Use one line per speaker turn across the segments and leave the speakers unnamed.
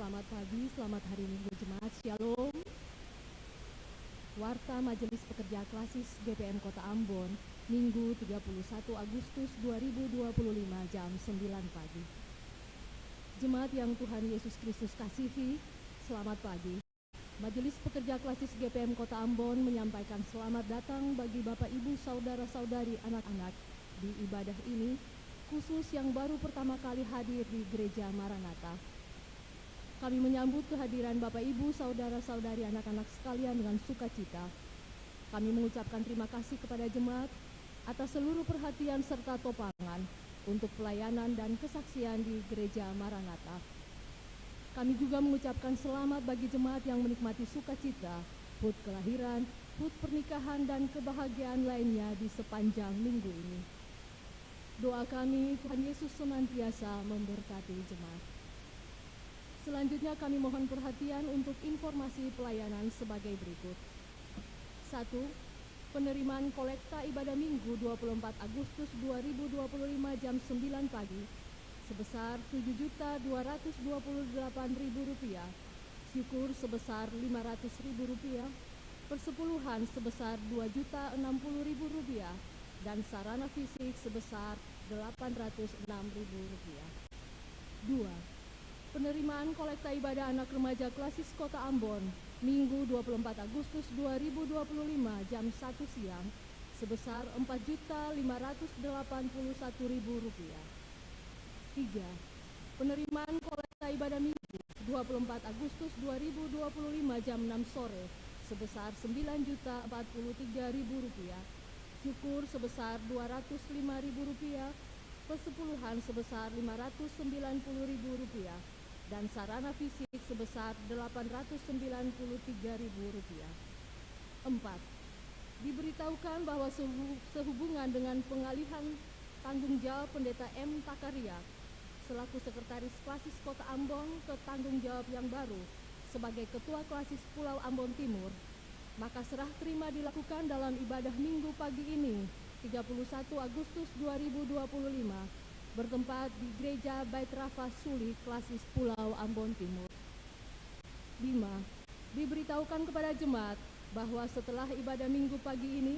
Selamat pagi, selamat hari Minggu Jemaat, Shalom. Warta Majelis Pekerja Klasis GPM Kota Ambon, Minggu 31 Agustus 2025 jam 9 pagi. Jemaat yang Tuhan Yesus Kristus kasihi, selamat pagi. Majelis Pekerja Klasis GPM Kota Ambon menyampaikan selamat datang bagi Bapak Ibu Saudara-saudari anak-anak di ibadah ini, khusus yang baru pertama kali hadir di Gereja Maranatha. Kami menyambut kehadiran Bapak Ibu, Saudara-saudari anak-anak sekalian dengan sukacita. Kami mengucapkan terima kasih kepada jemaat atas seluruh perhatian serta topangan untuk pelayanan dan kesaksian di Gereja Maranatha. Kami juga mengucapkan selamat bagi jemaat yang menikmati sukacita, HUT kelahiran, HUT pernikahan, dan kebahagiaan lainnya di sepanjang minggu ini. Doa kami, Tuhan Yesus senantiasa memberkati jemaat. Selanjutnya kami mohon perhatian untuk informasi pelayanan sebagai berikut. 1. Penerimaan kolekta ibadah Minggu 24 Agustus 2025 jam 9 pagi sebesar Rp7.228.000, syukur sebesar Rp500.000, persepuluhan sebesar Rp2.060.000, dan sarana fisik sebesar Rp806.000. 2. Penerimaan kolekta ibadah anak remaja Klasis Kota Ambon, Minggu 24 Agustus 2025 jam 1 siang, sebesar Rp4.581.000. 3. Penerimaan kolekta ibadah Minggu 24 Agustus 2025 jam 6 sore, sebesar Rp9.043.000, syukur sebesar Rp205.000, persepuluhan sebesar Rp590.000, dan sarana fisik sebesar Rp893.000. 4. Diberitahukan bahwa sehubungan dengan pengalihan tanggung jawab Pendeta M. Takaria selaku Sekretaris Klasis Kota Ambon ke tanggung jawab yang baru sebagai Ketua Klasis Pulau Ambon Timur, maka serah terima dilakukan dalam ibadah Minggu pagi ini 31 Agustus 2025 bertempat di Gereja Bait Rafa Suli, Klasis Pulau Ambon Timur. 5. Diberitahukan kepada jemaat bahwa setelah ibadah Minggu pagi ini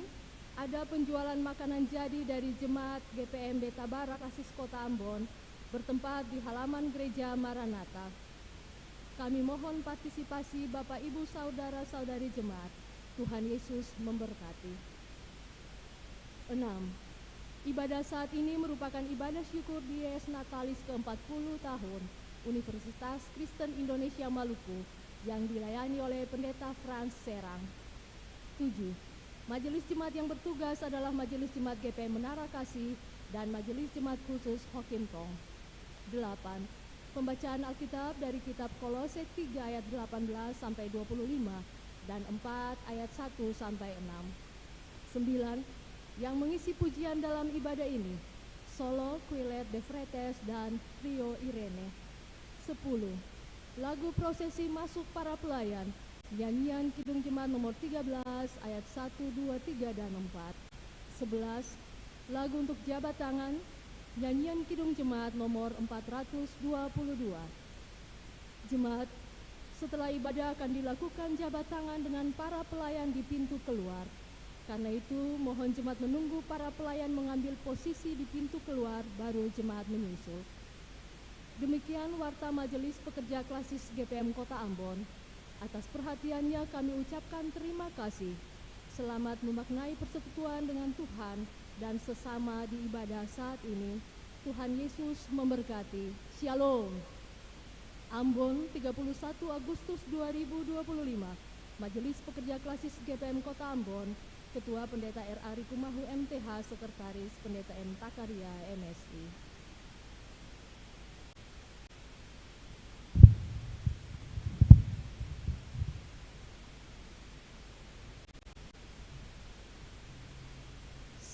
ada penjualan makanan jadi dari jemaat GPM Beta Bara Klasis Kota Ambon bertempat di halaman Gereja Maranatha. Kami mohon partisipasi Bapak Ibu Saudara-saudari jemaat. Tuhan Yesus memberkati. 6. Ibadah saat ini merupakan ibadah syukur Dies Natalis ke-40 tahun Universitas Kristen Indonesia Maluku yang dilayani oleh Pendeta Frans Serang. 7. Majelis Jemaat yang bertugas adalah Majelis Jemaat GPM Menara Kasih dan Majelis Jemaat Khusus Hokim Tong. 8. Pembacaan Alkitab dari kitab Kolose 3 ayat 18 sampai 25 dan 4 ayat 1 sampai 6. 9. Yang mengisi pujian dalam ibadah ini, solo Quilet de Fretes dan trio Irene. 10. Lagu prosesi masuk para pelayan, nyanyian Kidung Jemaat nomor 13 ayat 1, 2, 3, dan 4. 11. Lagu untuk jabat tangan, nyanyian Kidung Jemaat nomor 422. Jemaat, setelah ibadah akan dilakukan jabat tangan dengan para pelayan di pintu keluar. Karena itu, mohon jemaat menunggu para pelayan mengambil posisi di pintu keluar, baru jemaat menyusul. Demikian warta Majelis Pekerja Klasis GPM Kota Ambon. Atas perhatiannya kami ucapkan terima kasih. Selamat memaknai persekutuan dengan Tuhan dan sesama di ibadah saat ini. Tuhan Yesus memberkati. Shalom. Ambon, 31 Agustus 2025. Majelis Pekerja Klasis GPM Kota Ambon. Ketua Pendeta R.A. Rikumahu MTH, Sekretaris Pendeta M. Takaria MSI.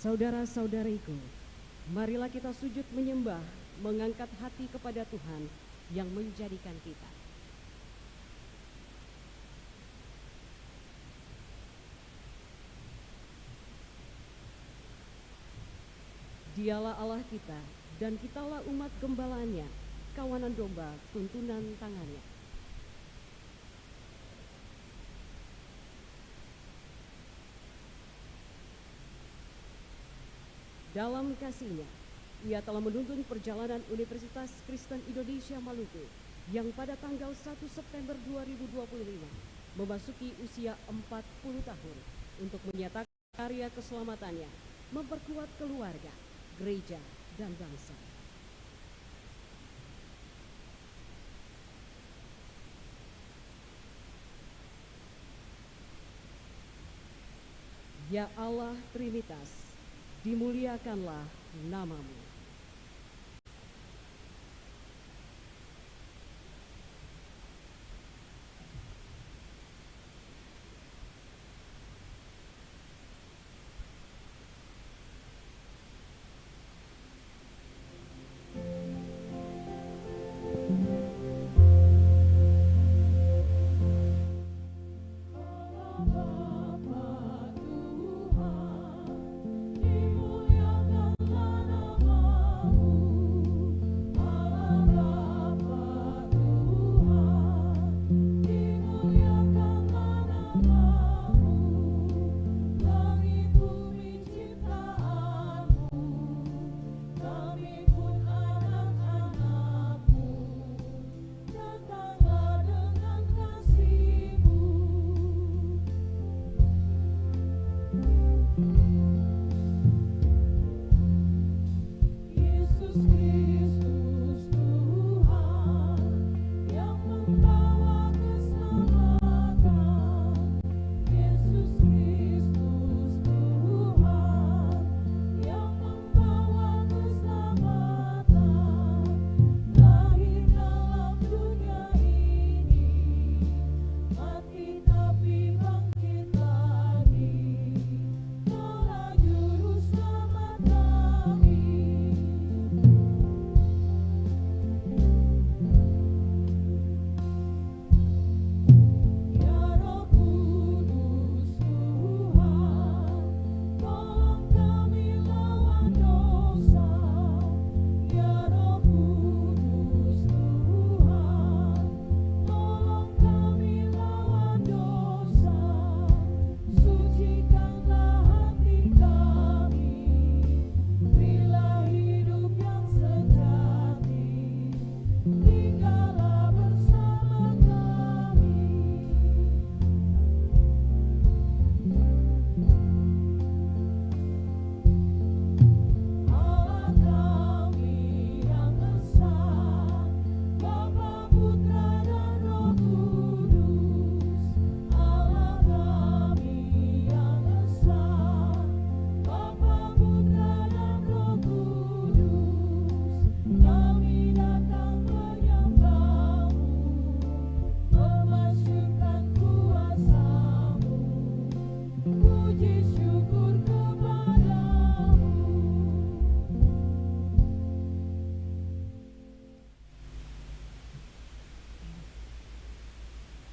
Saudara-saudariku, marilah kita sujud menyembah, mengangkat hati kepada Tuhan yang menjadikan kita. Dialah Allah kita, dan kitalah umat gembalanya, kawanan domba tuntunan tangannya. Dalam kasihnya, ia telah menuntun perjalanan Universitas Kristen Indonesia Maluku yang pada tanggal 1 September 2025 memasuki usia 40 tahun untuk menyatakan karya keselamatannya, memperkuat keluarga, gereja, dan bangsa. Ya Allah Trinitas, dimuliakanlah namamu.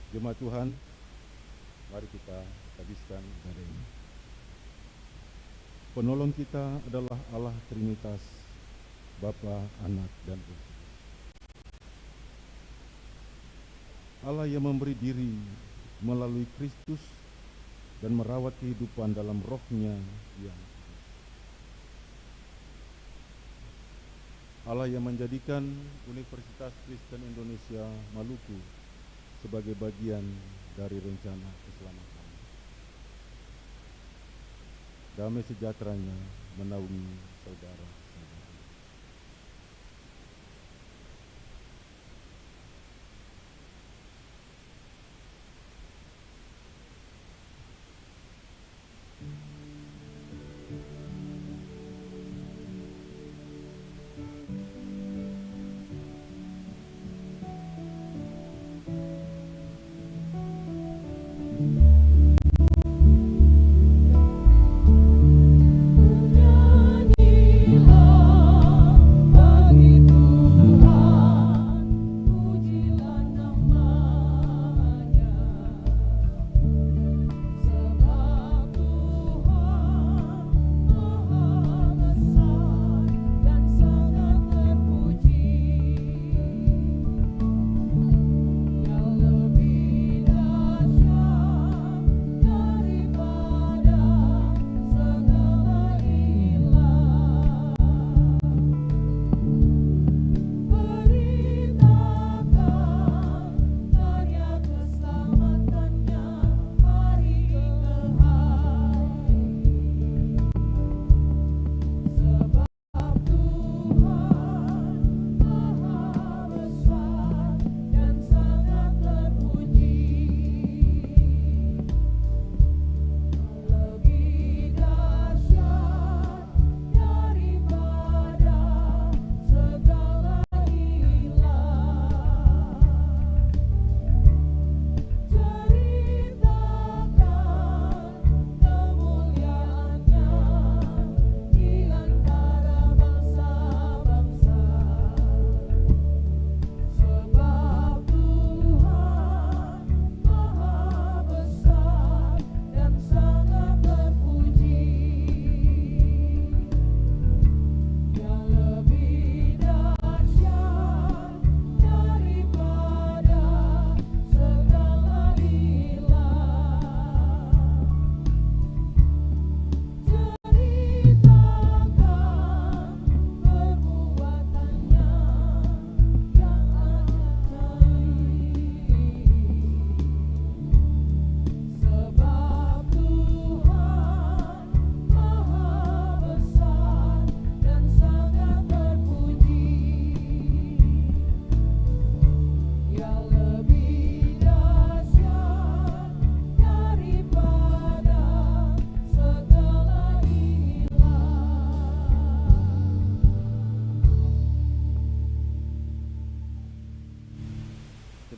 Jemaat Tuhan, mari kita habiskan ibadah ini. Penolong kita adalah Allah Trinitas, Bapa, Anak, dan Roh Kudus. Allah yang memberi diri melalui Kristus dan merawat kehidupan dalam rohnya yang kudus. Allah yang menjadikan Universitas Kristen Indonesia Maluku sebagai bagian dari rencana keselamatan. Damai sejahteranya menaungi saudara-saudara.
Nyanyilah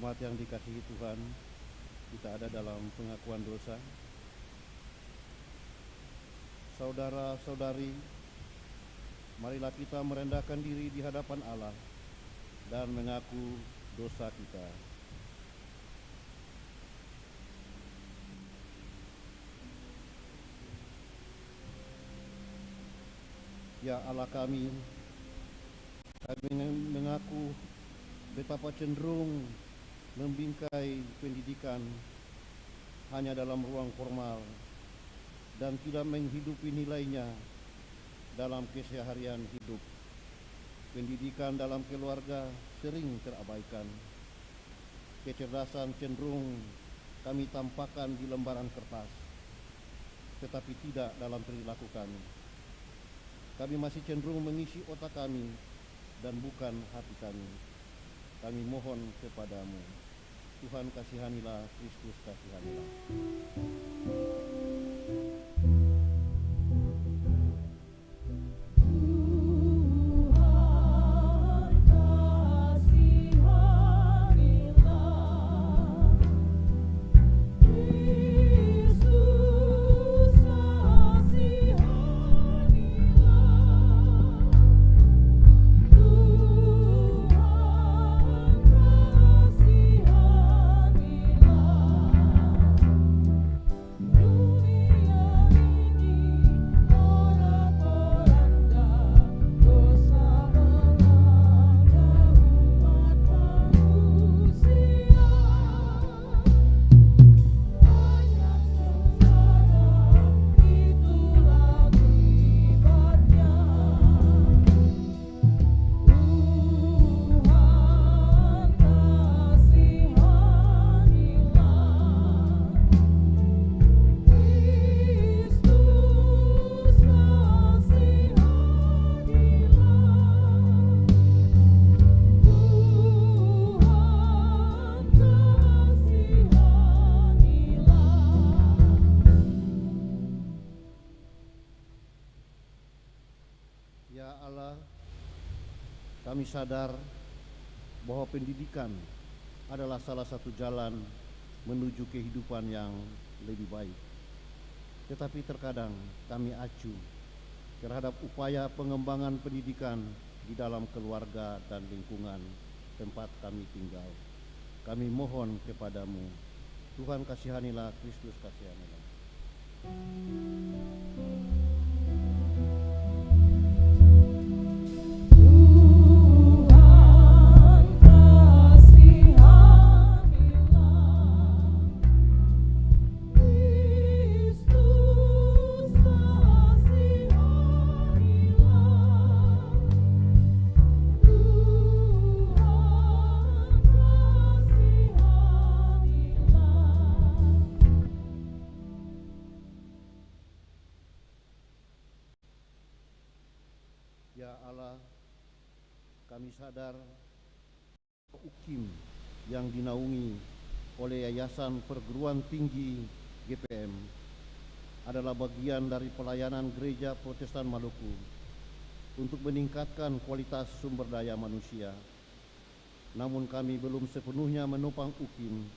Jemaat yang dikasihi Tuhan, kita ada dalam pengakuan dosa. Saudara-saudari, marilah kita merendahkan diri di hadapan Allah dan mengaku dosa kita. Ya Allah kami mengaku betapa cenderung membingkai pendidikan hanya dalam ruang formal dan tidak menghidupi nilainya dalam keseharian hidup. Pendidikan dalam keluarga sering terabaikan. Kecerdasan cenderung kami tampakkan di lembaran kertas, tetapi tidak dalam perilaku kami. Kami masih cenderung mengisi otak kami dan bukan hati kami. Kami mohon kepadamu, Tuhan kasihanilah, Kristus kasihanilah. Ya Allah, kami sadar bahwa pendidikan adalah salah satu jalan menuju kehidupan yang lebih baik. Tetapi terkadang kami acuh terhadap upaya pengembangan pendidikan di dalam keluarga dan lingkungan tempat kami tinggal. Kami mohon kepadamu, Tuhan kasihanilah, Kristus kasihanilah. Ya Allah, kami sadar UKIM yang dinaungi oleh Yayasan Perguruan Tinggi GPM adalah bagian dari pelayanan Gereja Protestan Maluku untuk meningkatkan kualitas sumber daya manusia. Namun kami belum sepenuhnya menopang UKIM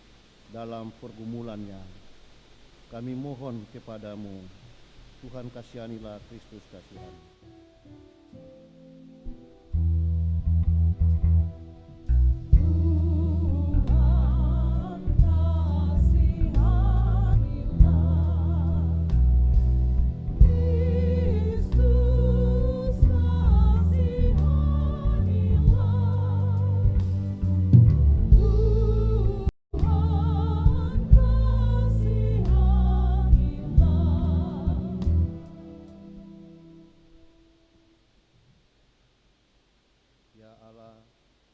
dalam pergumulannya. Kami mohon kepadamu, Tuhan kasihanilah, Kristus kasihani.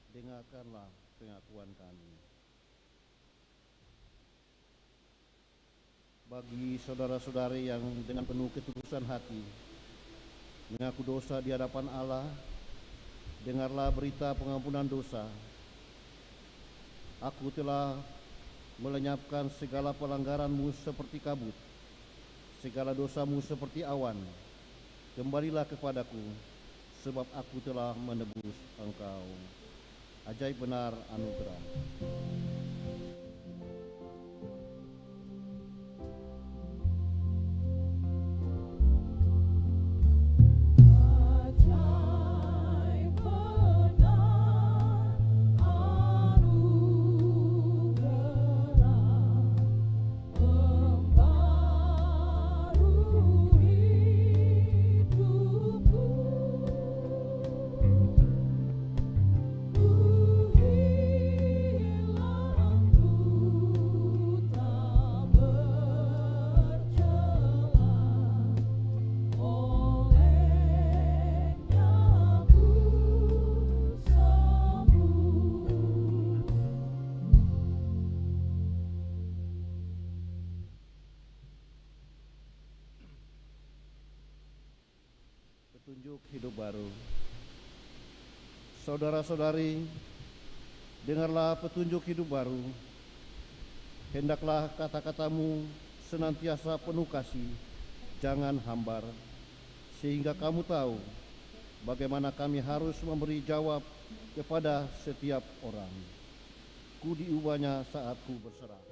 Dengarkanlah pengakuan kami. Bagi saudara-saudari yang dengan penuh ketulusan hati mengaku dosa di hadapan Allah, dengarlah berita pengampunan dosa. Aku telah melenyapkan segala pelanggaranmu seperti kabut, segala dosamu seperti awan. Kembalilah kepadaku, sebab aku telah menebus engkau. Ajaib benar anugerah. Saudara-saudari, dengarlah petunjuk hidup baru. Hendaklah kata-katamu senantiasa penuh kasih, jangan hambar, sehingga kamu tahu bagaimana kami harus memberi jawab kepada setiap orang. Ku diubahnya saat ku berserah.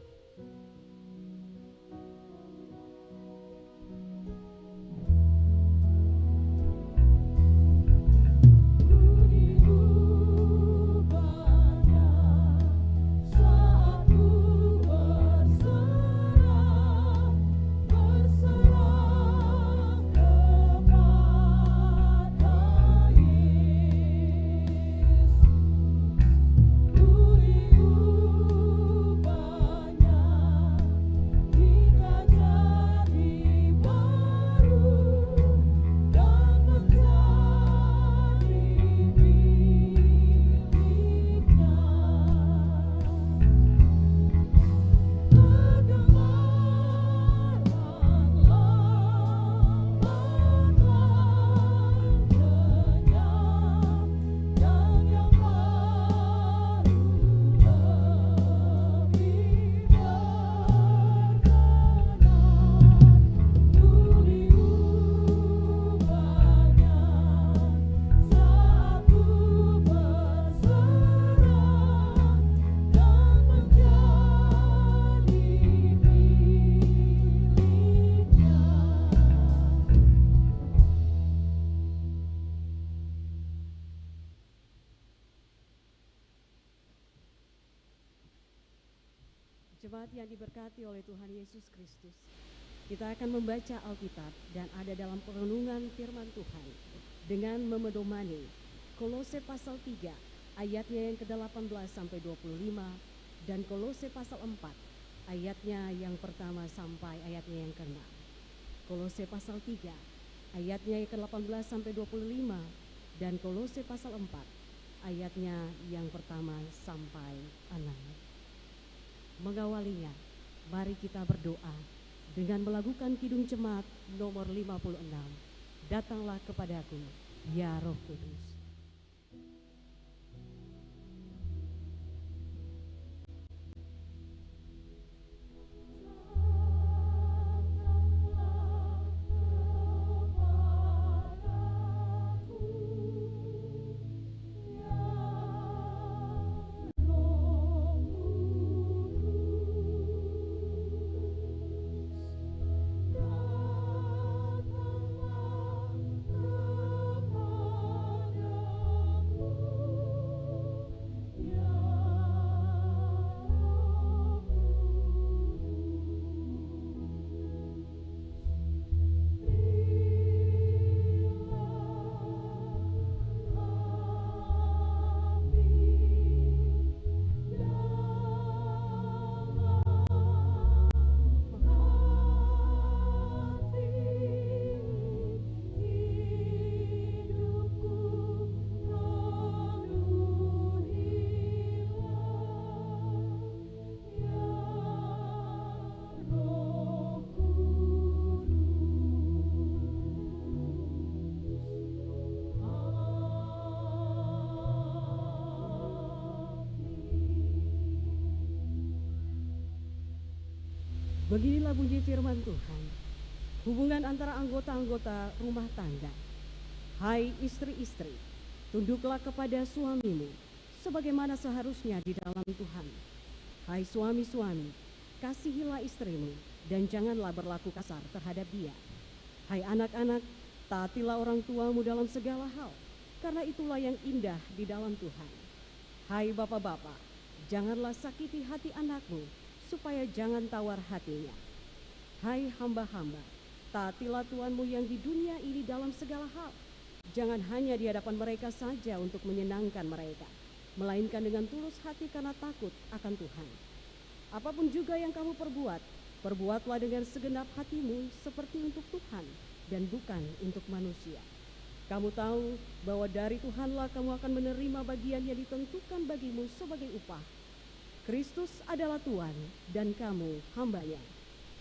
Jemaat yang diberkati oleh Tuhan Yesus Kristus, kita akan membaca Alkitab dan ada dalam perenungan firman Tuhan dengan memedomani Kolose pasal 3 ayatnya yang ke-18 sampai 25 dan Kolose pasal 4 ayatnya yang pertama sampai ayatnya yang ke-6. Kolose pasal 3 ayatnya yang ke-18 sampai 25 dan Kolose pasal 4 ayatnya yang pertama sampai 6. Mengawalinya, mari kita berdoa dengan melakukan kidung jemaat nomor 56. Datanglah kepadaku, ya Roh Kudus. Beginilah bunyi firman Tuhan. Hubungan antara anggota-anggota rumah tangga. Hai istri-istri, tunduklah kepada suamimu sebagaimana seharusnya di dalam Tuhan. Hai suami-suami, kasihilah istrimu dan janganlah berlaku kasar terhadap dia. Hai anak-anak, taatilah orang tuamu dalam segala hal, karena itulah yang indah di dalam Tuhan. Hai bapak-bapak, janganlah sakiti hati anakmu, supaya jangan tawar hatinya. Hai hamba-hamba, taatilah Tuhanmu yang di dunia ini dalam segala hal. Jangan hanya di hadapan mereka saja untuk menyenangkan mereka, melainkan dengan tulus hati karena takut akan Tuhan. Apapun juga yang kamu perbuat, perbuatlah dengan segenap hatimu seperti untuk Tuhan dan bukan untuk manusia. Kamu tahu bahwa dari Tuhanlah kamu akan menerima bagian yang ditentukan bagimu sebagai upah. Kristus adalah Tuhan dan kamu hambanya.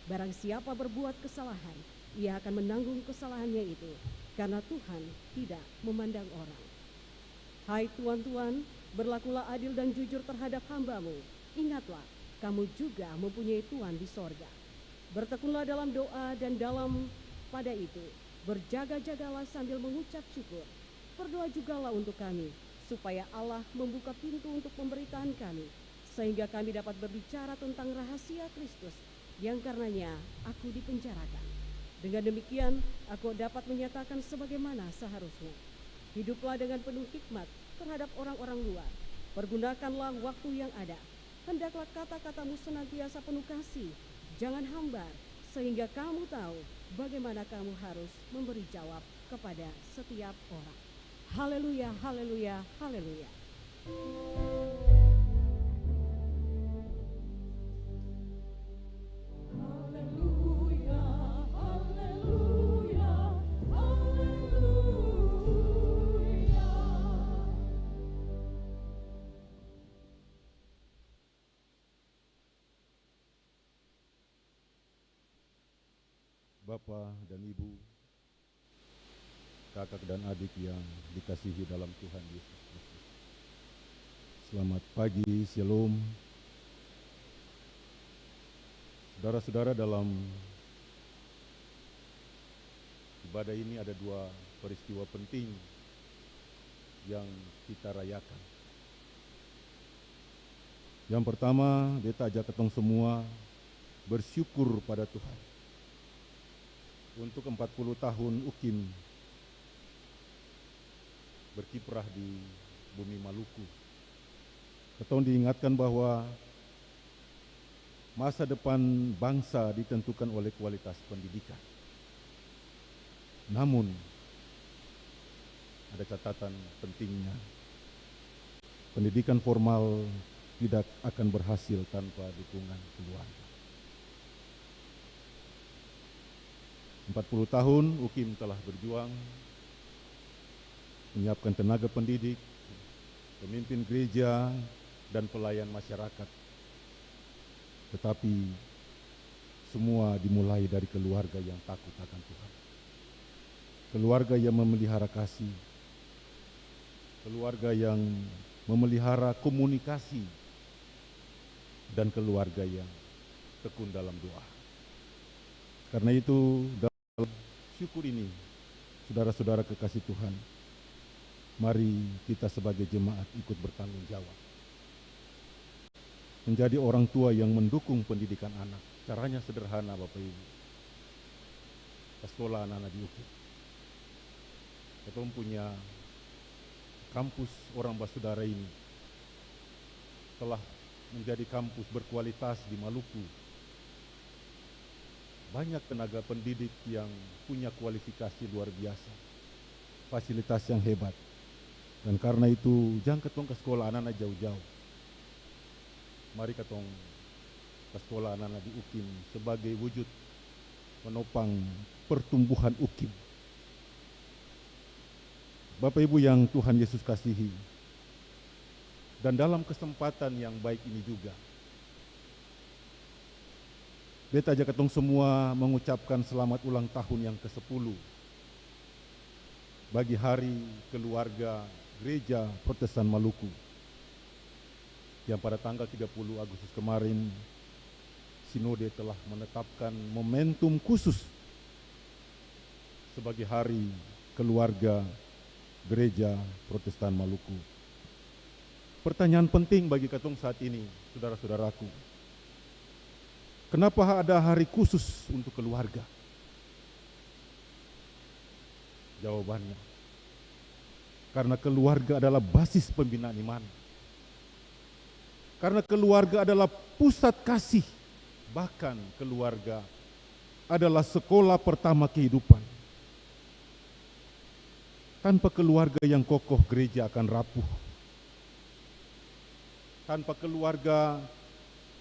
Barang siapa berbuat kesalahan, ia akan menanggung kesalahannya itu, karena Tuhan tidak memandang orang. Hai tuan-tuan, berlakulah adil dan jujur terhadap hamba-Mu. Ingatlah, kamu juga mempunyai Tuhan di sorga. Bertekunlah dalam doa dan pada itu, berjaga-jagalah sambil mengucap syukur. Berdoa jugalah untuk kami, supaya Allah membuka pintu untuk pemberitaan kami, sehingga kami dapat berbicara tentang rahasia Kristus, yang karenanya aku dipenjarakan. Dengan demikian, aku dapat menyatakan sebagaimana seharusnya. Hiduplah dengan penuh hikmat terhadap orang-orang luar. Pergunakanlah waktu yang ada. Hendaklah kata-katamu senantiasa penuh kasih, jangan hambar, sehingga kamu tahu bagaimana kamu harus memberi jawab kepada setiap orang. Haleluya, haleluya, haleluya.
Bapak dan Ibu, kakak dan adik yang dikasihi dalam Tuhan Yesus Kristus. Selamat pagi, Shalom. Saudara-saudara, dalam ibadah ini ada dua peristiwa penting yang kita rayakan. Yang pertama, beta ajak ketong semua bersyukur pada Tuhan untuk 40 tahun UKIM berkiprah di bumi Maluku. Ketong diingatkan bahwa masa depan bangsa ditentukan oleh kualitas pendidikan. Namun, ada catatan pentingnya. Pendidikan formal tidak akan berhasil tanpa dukungan keluarga. 40 tahun UKIM telah berjuang menyiapkan tenaga pendidik, pemimpin gereja, dan pelayan masyarakat. Tetapi semua dimulai dari keluarga yang takut akan Tuhan. Keluarga yang memelihara kasih, keluarga yang memelihara komunikasi, dan keluarga yang tekun dalam doa. Karena itu, syukur ini, saudara-saudara kekasih Tuhan, mari kita sebagai jemaat ikut bertanggung jawab. Menjadi orang tua yang mendukung pendidikan anak. Caranya sederhana, Bapak Ibu. Ke sekolah anak-anak di UKIM. Kita punya kampus orang Basudara ini telah menjadi kampus berkualitas di Maluku. Banyak tenaga pendidik yang punya kualifikasi luar biasa, fasilitas yang hebat. Dan karena itu, jangan ketong ke sekolah anak-anak jauh-jauh. Mari ketong ke sekolah anak-anak di UKIM sebagai wujud menopang pertumbuhan UKIM. Bapak Ibu yang Tuhan Yesus kasihi, dan dalam kesempatan yang baik ini juga, beta ajak ketong semua mengucapkan selamat ulang tahun yang ke-10 bagi Hari Keluarga Gereja Protestan Maluku, yang pada tanggal 30 Agustus kemarin Sinode telah menetapkan momentum khusus sebagai Hari Keluarga Gereja Protestan Maluku. Pertanyaan penting bagi ketong saat ini, saudara-saudaraku, kenapa ada hari khusus untuk keluarga? Jawabannya, karena keluarga adalah basis pembinaan iman. Karena keluarga adalah pusat kasih. Bahkan keluarga adalah sekolah pertama kehidupan. Tanpa keluarga yang kokoh, gereja akan rapuh. Tanpa keluarga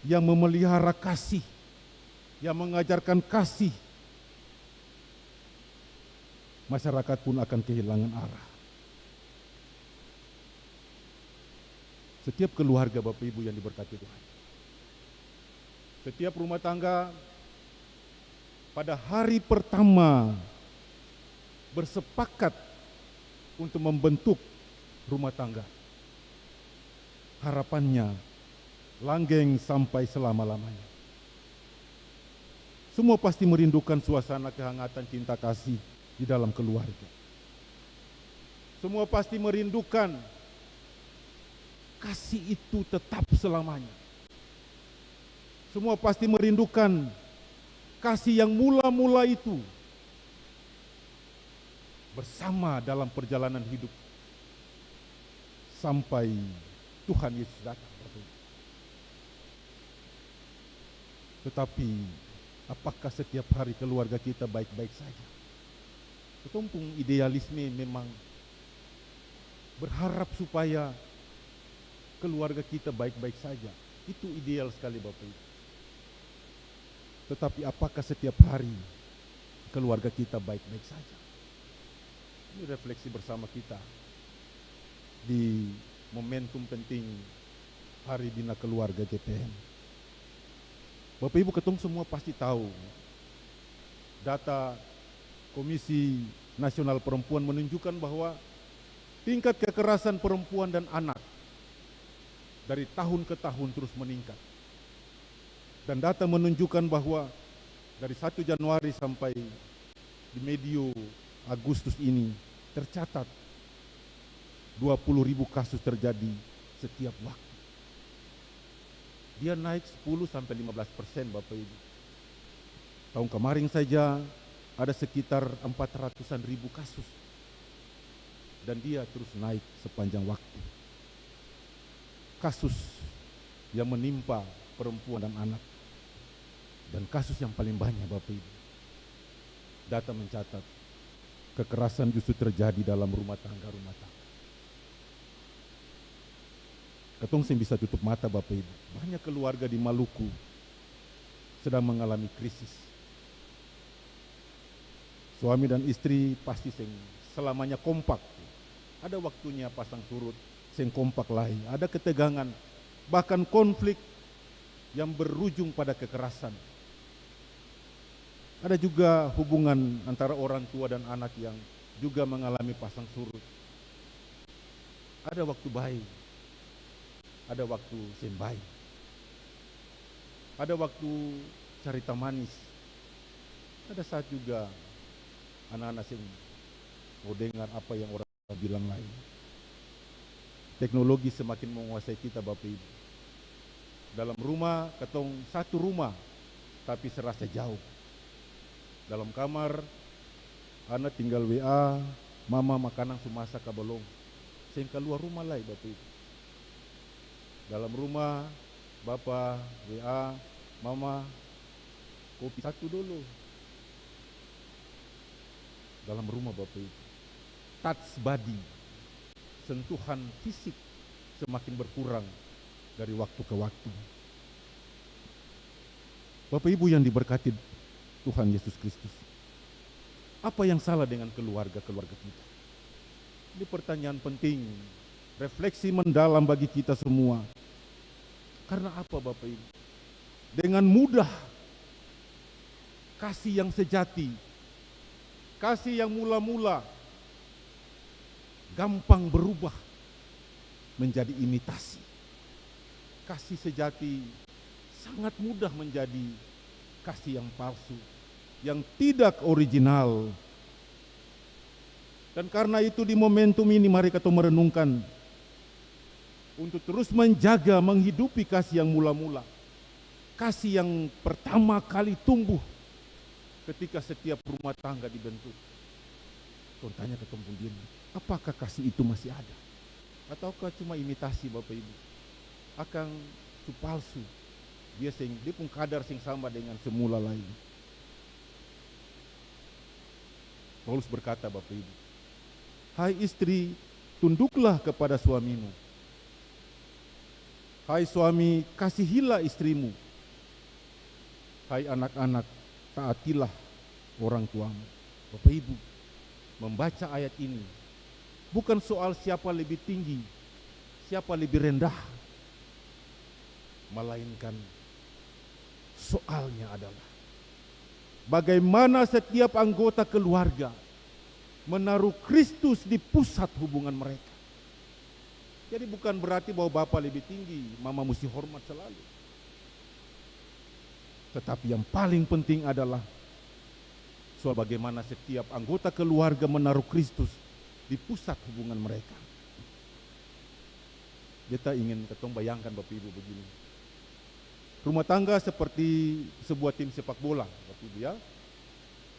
yang memelihara kasih, yang mengajarkan kasih, masyarakat pun akan kehilangan arah. Setiap keluarga Bapak Ibu yang diberkati Tuhan, setiap rumah tangga pada hari pertama bersepakat untuk membentuk rumah tangga. Harapannya langgeng sampai selama-lamanya. Semua pasti merindukan suasana kehangatan cinta kasih di dalam keluarga. Semua pasti merindukan kasih itu tetap selamanya. Semua pasti merindukan kasih yang mula-mula itu bersama dalam perjalanan hidup sampai Tuhan Yesus datang. Tetapi apakah setiap hari keluarga kita baik-baik saja? Ketumpung idealisme memang berharap supaya keluarga kita baik-baik saja. Itu ideal sekali Bapak Ibu. Tetapi apakah setiap hari keluarga kita baik-baik saja? Ini refleksi bersama kita di momentum penting Hari Bina Keluarga GPM. Bapak Ibu ketung semua pasti tahu data Komisi Nasional Perempuan menunjukkan bahwa tingkat kekerasan perempuan dan anak dari tahun ke tahun terus meningkat. Dan data menunjukkan bahwa dari 1 Januari sampai di medio Agustus ini tercatat 20.000 kasus terjadi setiap waktu. Dia naik 10-15% Bapak Ibu. Tahun kemarin saja ada sekitar 400-an ribu kasus. Dan dia terus naik sepanjang waktu. Kasus yang menimpa perempuan dan anak. Dan kasus yang paling banyak Bapak Ibu. Data mencatat kekerasan justru terjadi dalam rumah tangga. Ketong sing bisa tutup mata Bapak Ibu. Banyak keluarga di Maluku sedang mengalami krisis. Suami dan istri pasti sing selamanya kompak. Ada waktunya pasang surut, sing kompak lain. Ada ketegangan, bahkan konflik yang berujung pada kekerasan. Ada juga hubungan antara orang tua dan anak yang juga mengalami pasang surut. Ada waktu baik. Ada waktu sembai, ada waktu cerita manis, ada saat juga anak-anak yang mau dengar apa yang orang bilang lain. Teknologi semakin menguasai kita Bapak Ibu. Dalam rumah, ketong satu rumah, tapi serasa jauh. Dalam kamar, anak tinggal WA, mama makanan sumasa kabelong. Sing keluar rumah lain Bapak Ibu. Dalam rumah, Bapak, WA, Mama, kopi satu dulu. Dalam rumah Bapak Ibu. Touch body, sentuhan fisik semakin berkurang dari waktu ke waktu. Bapak Ibu yang diberkati Tuhan Yesus Kristus. Apa yang salah dengan keluarga-keluarga kita? Ini pertanyaan penting. Refleksi mendalam bagi kita semua. Karena apa Bapak Ibu? Dengan mudah kasih yang sejati, kasih yang mula-mula gampang berubah menjadi imitasi. Kasih sejati sangat mudah menjadi kasih yang palsu, yang tidak original. Dan karena itu di momentum ini mari kita merenungkan untuk terus menjaga, menghidupi kasih yang mula-mula. Kasih yang pertama kali tumbuh ketika setiap rumah tangga dibentuk. Kau tanya ke kampung dia, apakah kasih itu masih ada? Ataukah cuma imitasi Bapak Ibu? Akan itu palsu. Dia pun kadar sing sama dengan semula lain. Paulus berkata Bapak Ibu, hai istri, tunduklah kepada suamimu. Hai suami, kasihilah istrimu. Hai anak-anak, taatilah orang tuamu. Bapak Ibu, membaca ayat ini bukan soal siapa lebih tinggi, siapa lebih rendah, melainkan soalnya adalah bagaimana setiap anggota keluarga menaruh Kristus di pusat hubungan mereka. Jadi bukan berarti bahwa bapak lebih tinggi, mama mesti hormat selalu. Tetapi yang paling penting adalah soal bagaimana setiap anggota keluarga menaruh Kristus di pusat hubungan mereka. Kita ingin ketong bayangkan Bapak Ibu begini. Rumah tangga seperti sebuah tim sepak bola, Bapak Ibu ya.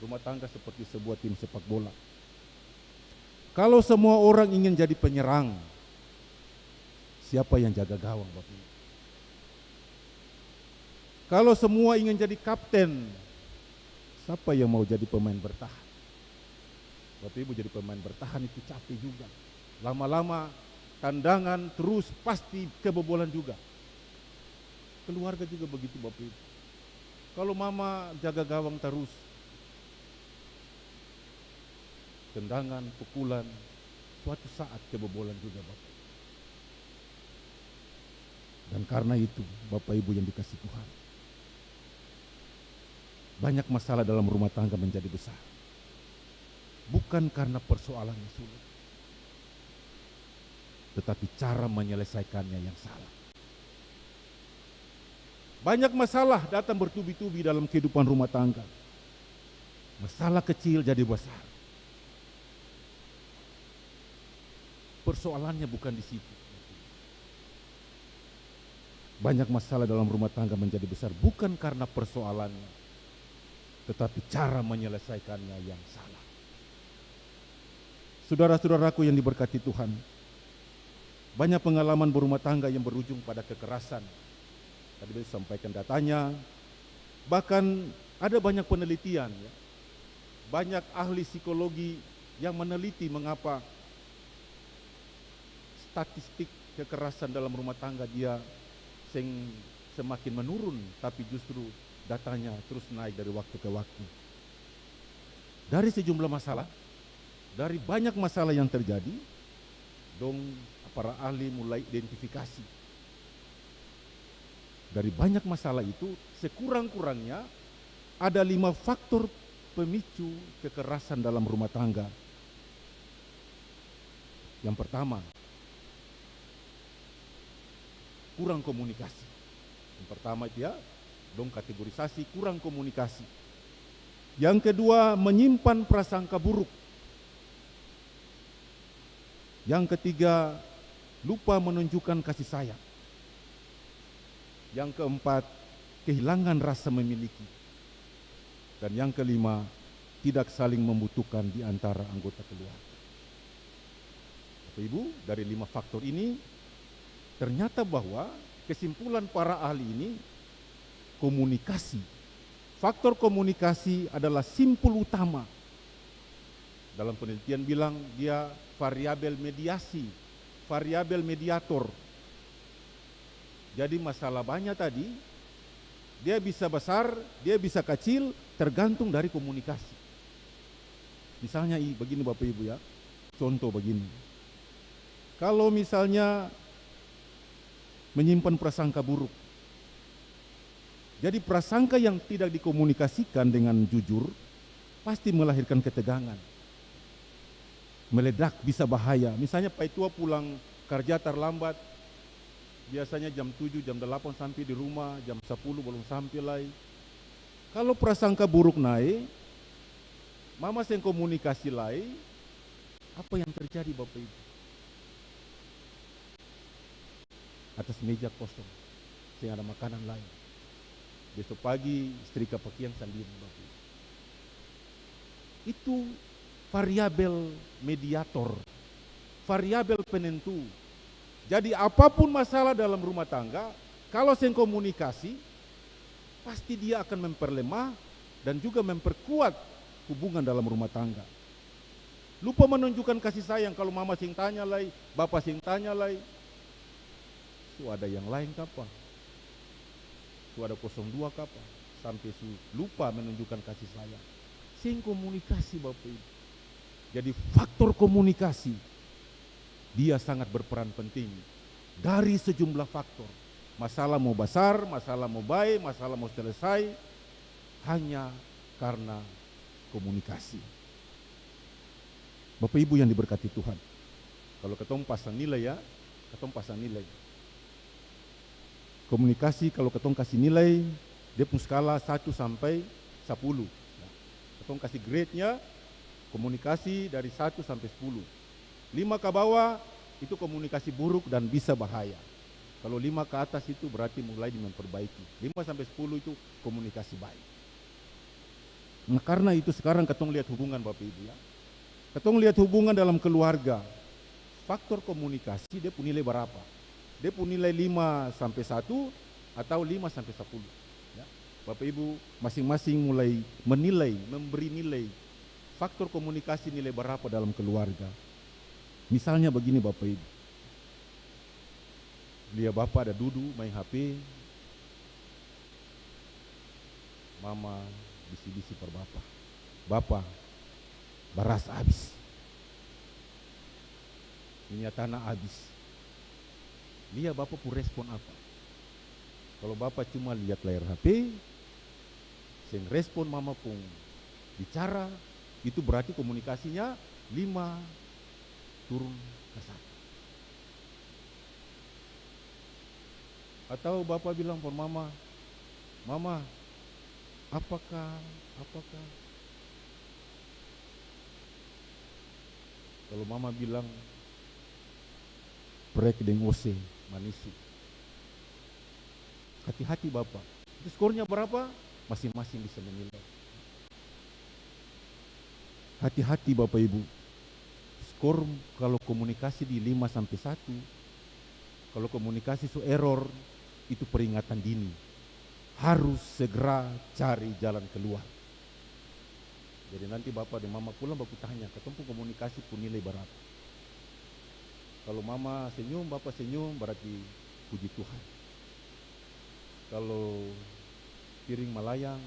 Rumah tangga seperti sebuah tim sepak bola. Kalau semua orang ingin jadi penyerang, siapa yang jaga gawang Bapak Ibu? Kalau semua ingin jadi kapten, siapa yang mau jadi pemain bertahan? Bapak Ibu, jadi pemain bertahan itu capek juga. Lama-lama tandangan terus pasti kebobolan juga. Keluarga juga begitu Bapak Ibu. Kalau mama jaga gawang terus, tendangan, pukulan, suatu saat kebobolan juga Bapak. Dan karena itu Bapak Ibu yang dikasih Tuhan, banyak masalah dalam rumah tangga menjadi besar. Bukan karena persoalannya sulit, tetapi cara menyelesaikannya yang salah. Banyak masalah datang bertubi-tubi dalam kehidupan rumah tangga. Masalah kecil jadi besar. Persoalannya bukan di situ. Banyak masalah dalam rumah tangga menjadi besar bukan karena persoalannya, tetapi cara menyelesaikannya yang salah. Saudara-saudaraku yang diberkati Tuhan, banyak pengalaman berumah tangga yang berujung pada kekerasan. Tadi saya sampaikan datanya, bahkan ada banyak penelitian, ya. Banyak ahli psikologi yang meneliti mengapa statistik kekerasan dalam rumah tangga dia semakin menurun, tapi justru datanya terus naik dari waktu ke waktu. Dari sejumlah masalah, dari banyak masalah yang terjadi, para ahli mulai identifikasi. Dari banyak masalah itu, sekurang-kurangnya ada 5 faktor pemicu kekerasan dalam rumah tangga. Yang pertama, kurang komunikasi. Yang pertama itu ya, kategorisasi kurang komunikasi. Yang kedua, menyimpan prasangka buruk. Yang ketiga, lupa menunjukkan kasih sayang. Yang keempat, kehilangan rasa memiliki. Dan yang kelima, tidak saling membutuhkan di antara anggota keluarga. Bapak Ibu, dari 5 faktor ini, ternyata bahwa kesimpulan para ahli ini, komunikasi. Faktor komunikasi adalah simpul utama. Dalam penelitian bilang dia variabel mediasi, variabel mediator. Jadi masalah banyak tadi, dia bisa besar, dia bisa kecil, tergantung dari komunikasi. Misalnya begini Bapak Ibu ya, contoh begini. Kalau misalnya menyimpan prasangka buruk, jadi prasangka yang tidak dikomunikasikan dengan jujur, pasti melahirkan ketegangan. Meledak, bisa bahaya. Misalnya Pak Tua pulang kerja terlambat, biasanya jam 7, jam 8 sampai di rumah, jam 10 belum sampai lagi. Kalau prasangka buruk naik, mama yang komunikasi lagi, apa yang terjadi Bapak Ibu? Atas meja kosong, tidak ada makanan lain. Besok pagi setrika pakaian sendiri Bapak Ibu. Itu variabel mediator, variabel penentu. Jadi apapun masalah dalam rumah tangga, kalau sen komunikasi, pasti dia akan memperlemah dan juga memperkuat hubungan dalam rumah tangga. Lupa menunjukkan kasih sayang, kalau mama sing tanya lagi, bapak sing tanya lagi, itu ada yang lain kapan? Itu ada 02 kapan? Sampai lupa menunjukkan kasih sayang. Sing komunikasi Bapak Ibu. Jadi faktor komunikasi dia sangat berperan penting dari sejumlah faktor. Masalah mau besar, masalah mau baik, masalah mau selesai, hanya karena komunikasi. Bapak Ibu yang diberkati Tuhan, kalau ketemu pasang nilai ya, ketong pasang nilai. Komunikasi kalau ketong kasih nilai, dia pun skala 1 sampai 10. Ketong kasih grade-nya, komunikasi dari 1 sampai 10. 5 ke bawah itu komunikasi buruk dan bisa bahaya. Kalau 5 ke atas itu berarti mulai memperbaiki. 5 sampai 10 itu komunikasi baik. Nah, karena itu sekarang ketong lihat hubungan Bapak Ibu ya. Ketong lihat hubungan dalam keluarga. Faktor komunikasi dia punya nilai berapa? Dia punya nilai 5 sampai 1 atau 5 sampai 10. Ya. Bapak Ibu masing-masing mulai menilai, memberi nilai faktor komunikasi nilai berapa dalam keluarga. Misalnya begini Bapak Ibu. Dia bapak ada duduk main HP, mama bisi-bisi per bapak. Bapak, baras habis. Minyak tanah habis. Dia bapak pun respon apa? Kalau bapak cuma lihat layar HP, sing respon mama pun bicara, itu berarti komunikasinya 5 turun ke 1. Atau bapak bilang pun mama, mama, apakah kalau mama bilang prek deng ose manisi, hati-hati bapak. Itu skornya berapa? Masing-masing bisa menilai. Hati-hati Bapak Ibu. Skor kalau komunikasi di 5 sampai 1. Kalau komunikasi su error, itu peringatan dini. Harus segera cari jalan keluar. Jadi nanti bapak dan mama pulang baku tanya, ketemu komunikasi pun nilai berapa. Kalau mama senyum, bapak senyum, berarti puji Tuhan. Kalau piring melayang,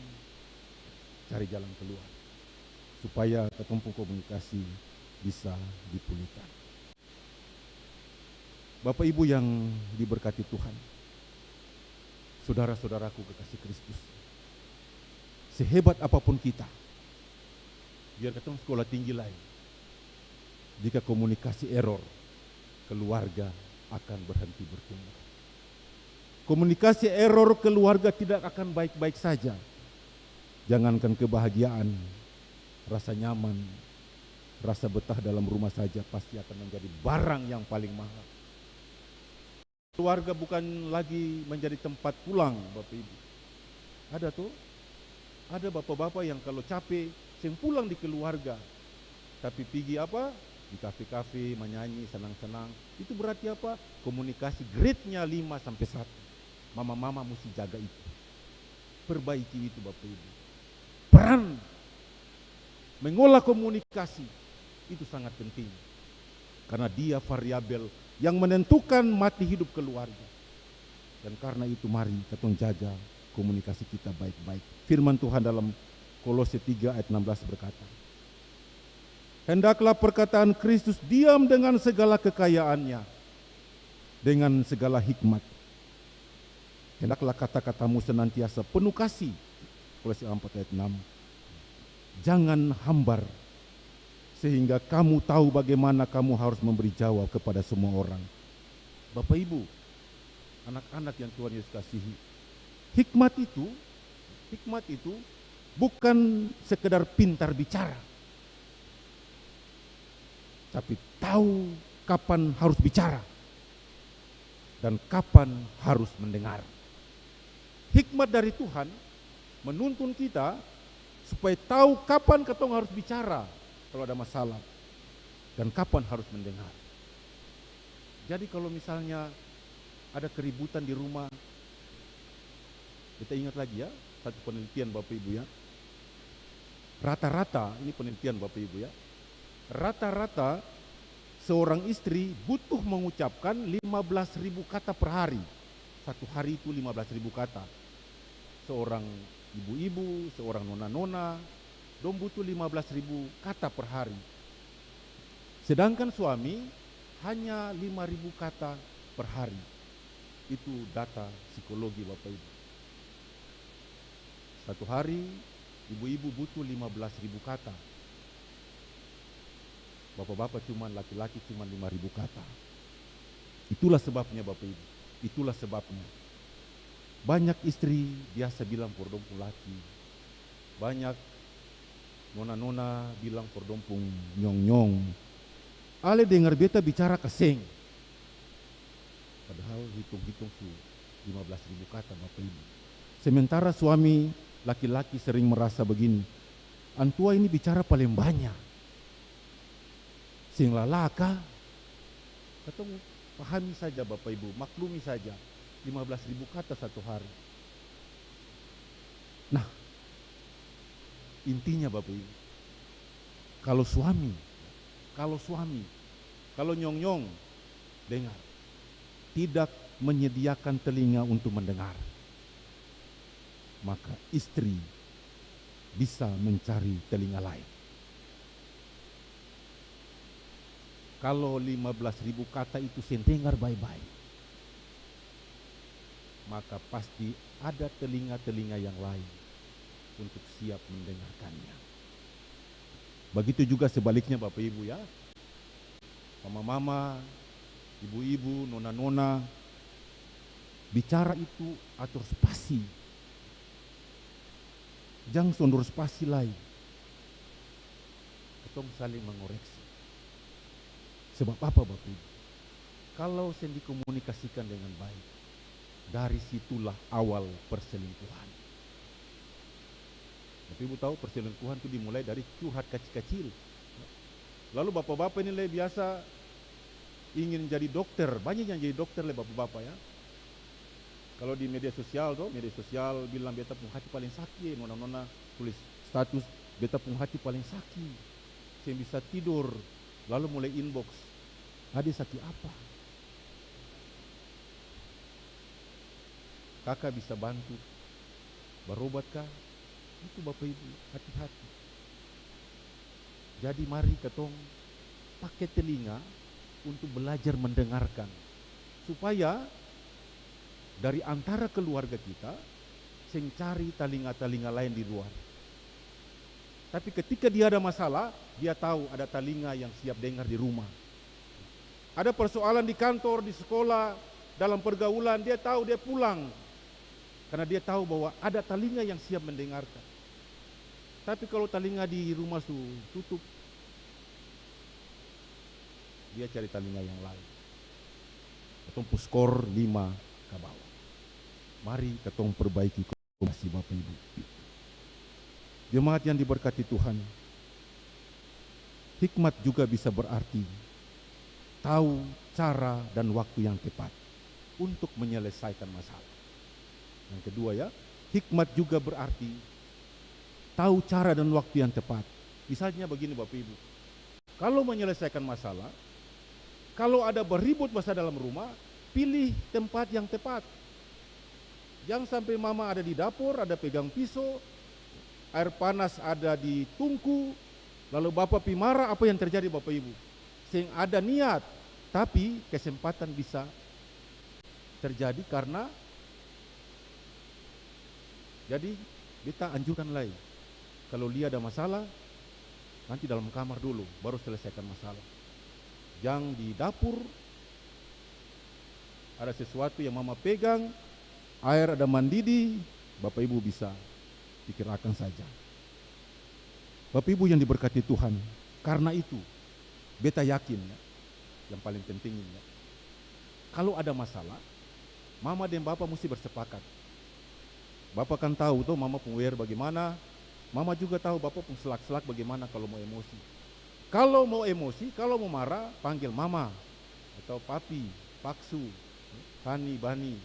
cari jalan keluar. Supaya ketemu komunikasi bisa dipulihkan. Bapak Ibu yang diberkati Tuhan, saudara-saudaraku kekasih Kristus, sehebat apapun kita, biar ketemu sekolah tinggi lain, jika komunikasi error, keluarga akan berhenti bertumbuh. Komunikasi error keluarga tidak akan baik-baik saja. Jangankan kebahagiaan, rasa nyaman, rasa betah dalam rumah saja pasti akan menjadi barang yang paling mahal. Keluarga bukan lagi menjadi tempat pulang Bapak Ibu. Ada tuh, ada bapak-bapak yang kalau capek, sing pulang di keluarga. Tapi pergi apa? Di kafe-kafe, menyanyi, senang-senang. Itu berarti apa? Komunikasi grade-nya 5 sampai 1. Mama-mama mesti jaga itu. Perbaiki itu Bapak Ibu. Peran mengolah komunikasi itu sangat penting. Karena dia variabel yang menentukan mati hidup keluarga. Dan karena itu mari kita jaga komunikasi kita baik-baik. Firman Tuhan dalam Kolose 3 ayat 16 berkata, hendaklah perkataan Kristus diam dengan segala kekayaannya, dengan segala hikmat. Hendaklah kata-katamu senantiasa penuh kasih. Kolose 4 ayat 6. Jangan hambar, sehingga kamu tahu bagaimana kamu harus memberi jawab kepada semua orang. Bapak Ibu, anak-anak yang Tuhan Yesus kasihi, hikmat itu bukan sekedar pintar bicara, tapi tahu kapan harus bicara dan kapan harus mendengar. Hikmat dari Tuhan menuntun kita supaya tahu kapan ketong harus bicara kalau ada masalah, dan kapan harus mendengar. Jadi kalau misalnya ada keributan di rumah, kita ingat lagi ya, satu penelitian Bapak Ibu ya. Rata-rata, ini penelitian Bapak Ibu ya, rata-rata seorang istri butuh mengucapkan 15.000 kata per hari. Satu hari itu 15.000 kata. Seorang ibu-ibu, seorang nona-nona, dong butuh 15.000 kata per hari. Sedangkan suami hanya 5.000 kata per hari. Itu data psikologi Bapak Ibu. Satu hari ibu-ibu butuh 15.000 kata. Bapak-bapak cuma laki-laki cuma 5.000 kata. Itulah sebabnya Bapak Ibu, itulah sebabnya. Banyak istri biasa bilang por dompung laki, banyak nona-nona bilang por dompung nyong-nyong. Ale dengar beta bicara keseng. Padahal hitung-hitung su 15.000 kata Bapak Ibu. Sementara suami laki-laki sering merasa begini, antua ini bicara paling banyak. Sing lalaka, ketemu pahami saja Bapak Ibu, maklumi saja 15.000 kata satu hari. Nah, intinya Bapak Ibu, kalau suami, kalau nyong-nyong dengar, tidak menyediakan telinga untuk mendengar, maka istri bisa mencari telinga lain. Kalau 15.000 kata itu saya dengar baik-baik, maka pasti ada telinga-telinga yang lain untuk siap mendengarkannya. Begitu juga sebaliknya Bapak Ibu ya. Mama-mama, ibu-ibu, nona-nona, bicara itu atur spasi. Jangan sondur spasi lain. Ketong saling mengoreksi. Sebab apa Bapak Ibu? Kalau saya dikomunikasikan dengan baik, dari situlah awal perselingkuhan. Bapak Ibu tahu perselingkuhan itu dimulai dari curhat kecil-kecil. Lalu bapak-bapak ini biasa ingin jadi dokter, banyak yang jadi dokter bapak-bapak ya. Kalau di media sosial bilang beta pun hati paling sakit, nona-nona tulis status beta pun hati paling sakit, saya bisa tidur, lalu mulai inbox, adik sakit apa? Kakak bisa bantu, berobat kah? Itu Bapak Ibu, hati-hati. Jadi mari ketong pakai telinga untuk belajar mendengarkan, supaya dari antara keluarga kita sing cari telinga-telinga lain di luar. Tapi ketika dia ada masalah, dia tahu ada telinga yang siap dengar di rumah. Ada persoalan di kantor, di sekolah, dalam pergaulan, dia tahu dia pulang. Karena dia tahu bahwa ada telinga yang siap mendengarkan. Tapi kalau telinga di rumah tutup, dia cari telinga yang lain. Ketong skor 5 ke bawah. Mari ketong perbaiki komunikasi Bapak Ibu. Jemaat yang diberkati Tuhan, hikmat juga bisa berarti tahu cara dan waktu yang tepat untuk menyelesaikan masalah. Yang kedua ya, hikmat juga berarti tahu cara dan waktu yang tepat. Misalnya begini Bapak Ibu, kalau menyelesaikan masalah, kalau ada beribut masa dalam rumah, pilih tempat yang tepat. Jangan sampai mama ada di dapur, ada pegang pisau, air panas ada di tungku, lalu bapak pi marah, apa yang terjadi Bapak Ibu? Sing ada niat, tapi kesempatan bisa terjadi karena jadi kita anjurkan lain. Kalau dia ada masalah, nanti dalam kamar dulu, baru selesaikan masalah. Jangan di dapur, ada sesuatu yang mama pegang, air ada mendidih, Bapak Ibu bisa pikirkan saja. Bapak Ibu yang diberkati Tuhan, karena itu, beta yakin ya, yang paling penting ya, kalau ada masalah, mama dan bapak mesti bersepakat. Bapak kan tahu tuh mama pun bagaimana, mama juga tahu bapak pun selak-selak bagaimana kalau mau emosi. Kalau mau emosi, kalau mau marah, panggil mama atau papi, paksu, hani, bani.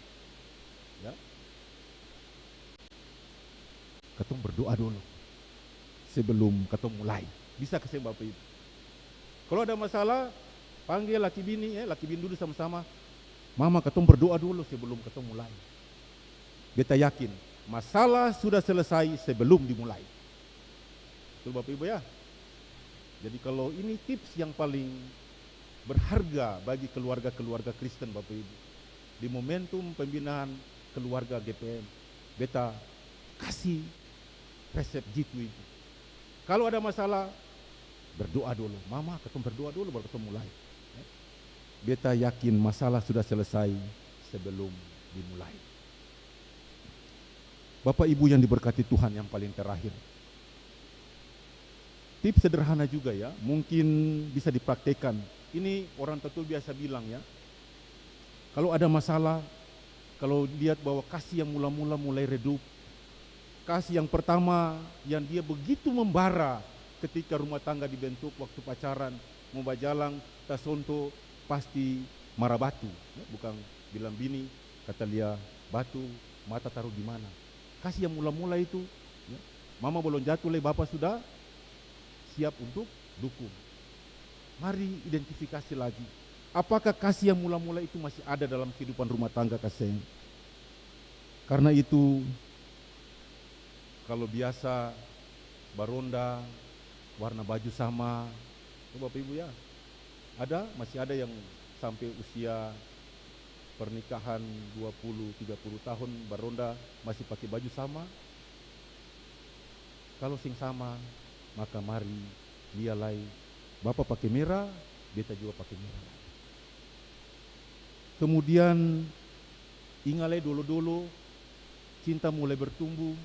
Ya. Ketong berdoa dulu sebelum ketong mulai. Bisa kesini Bapak Ibu. Kalau ada masalah, panggil laki bini dulu sama-sama. Mama ketong berdoa dulu sebelum ketong mulai. Beta yakin masalah sudah selesai sebelum dimulai. Betul Bapak Ibu ya. Jadi kalau ini tips yang paling berharga bagi keluarga-keluarga Kristen Bapak Ibu. Di momentum pembinaan keluarga GPM, beta kasih resep jitu itu. Kalau ada masalah, berdoa dulu. Mama ketemu berdoa dulu baru ketemu mulai. beta yakin masalah sudah selesai sebelum dimulai. Bapak Ibu yang diberkati Tuhan, yang paling terakhir, tips sederhana juga ya, mungkin bisa dipraktekkan. Ini orang tua biasa bilang ya, kalau ada masalah, kalau lihat bahwa kasih yang mula-mula mulai redup, kasih yang pertama yang dia begitu membara ketika rumah tangga dibentuk waktu pacaran, mau bajalang, tasonto, pasti marah batu. Bukan bilang bini, kata dia batu, mata taruh di mana. Kasih yang mula-mula itu, ya, mama belum jatuh, bapak sudah siap untuk dukung. Mari identifikasi lagi, apakah kasih yang mula-mula itu masih ada dalam kehidupan rumah tangga kasih. Karena itu, kalau biasa baronda, warna baju sama, Bapak Ibu ya, masih ada yang sampai usia pernikahan 20-30 tahun baronda masih pakai baju sama. Kalau sing sama, maka mari lialai, bapak pakai merah, beta juga pakai merah. Kemudian ingalai dulu-dulu cinta mulai bertumbuh.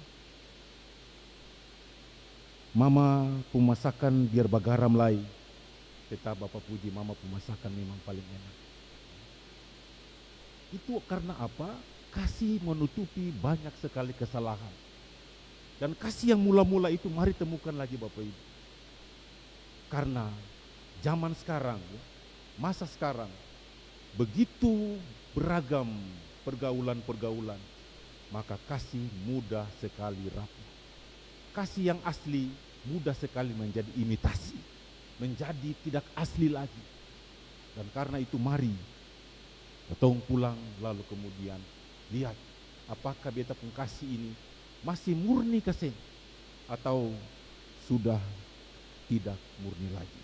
Mama pemasakan biar bagaram lai, tetap bapak puji mama pemasakan memang paling enak. Itu karena apa? Kasih menutupi banyak sekali kesalahan. Dan kasih yang mula-mula itu mari temukan lagi Bapak Ibu. Karena zaman sekarang, masa sekarang, begitu beragam pergaulan-pergaulan, maka kasih mudah sekali rapuh. Kasih yang asli mudah sekali menjadi imitasi, menjadi tidak asli lagi. Dan karena itu mari ketong pulang lalu kemudian lihat apakah beta pun kasih ini masih murni kasih atau sudah tidak murni lagi.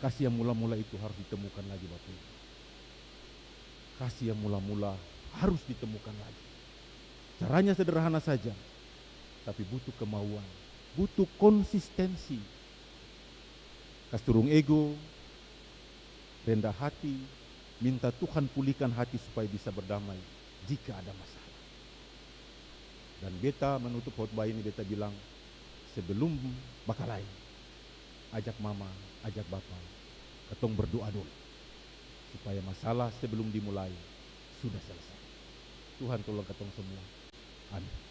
Kasih yang mula-mula itu harus ditemukan lagi Bapak Ibu. Kasih yang mula-mula harus ditemukan lagi. Caranya sederhana saja, tapi butuh kemauan, butuh konsistensi. Kasturung ego, rendah hati, minta Tuhan pulihkan hati supaya bisa berdamai jika ada masalah. Dan beta menutup khotbah ini, beta bilang sebelum bakalai, ajak mama, ajak bapak, ketong berdoa dulu supaya masalah sebelum dimulai sudah selesai. Tuhan tolong ketong semua. Amin.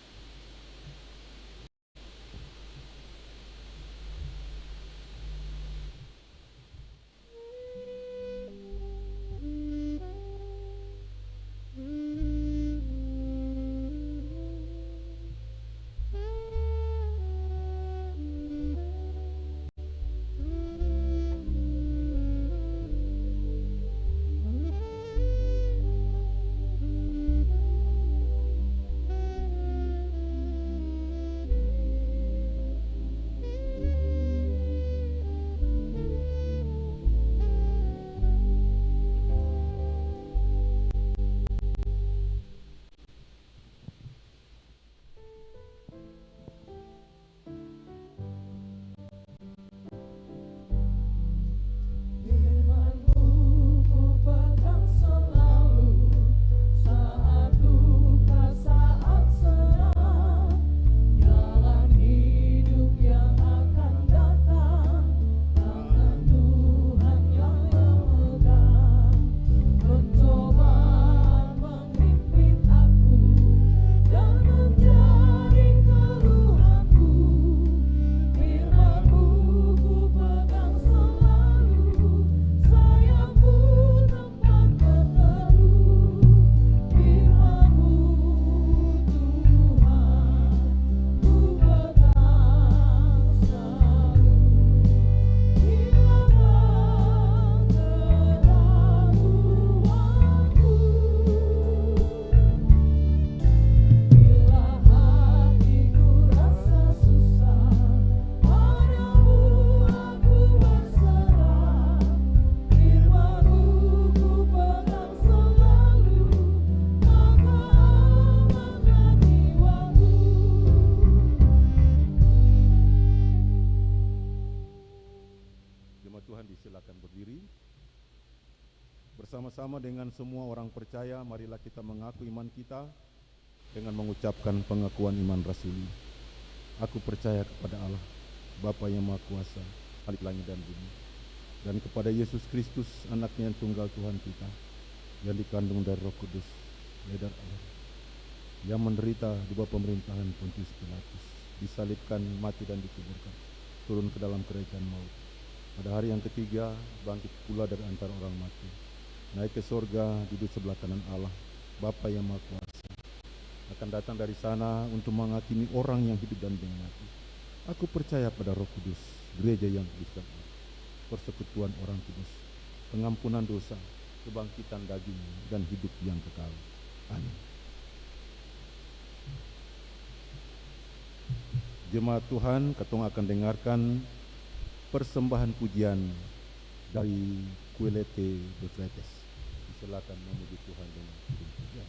bersama dengan semua orang percaya, marilah kita mengaku iman kita dengan mengucapkan pengakuan iman rasuli. Aku percaya kepada Allah, Bapa yang Maha Kuasa, Khalik langit dan bumi, dan kepada Yesus Kristus, anaknya yang tunggal Tuhan kita, yang dikandung dari Roh Kudus, dari Allah, yang menderita di bawah pemerintahan Pontius Pilatus, disalibkan, mati dan dikuburkan, turun ke dalam kerajaan maut. Pada hari yang ketiga bangkit pula dari antara orang mati, naik ke sorga, duduk sebelah kanan Allah, Bapa yang Maha Kuasa, akan datang dari sana untuk menghakimi orang yang hidup dan yang mati. Aku percaya pada Roh Kudus, gereja yang kudus, persekutuan orang kudus, pengampunan dosa, kebangkitan daging, dan hidup yang kekal. Amin. Jemaat Tuhan, katong akan dengarkan persembahan pujian dari Kuelete de Fretes. Silakan memuji Tuhan dengan pujian.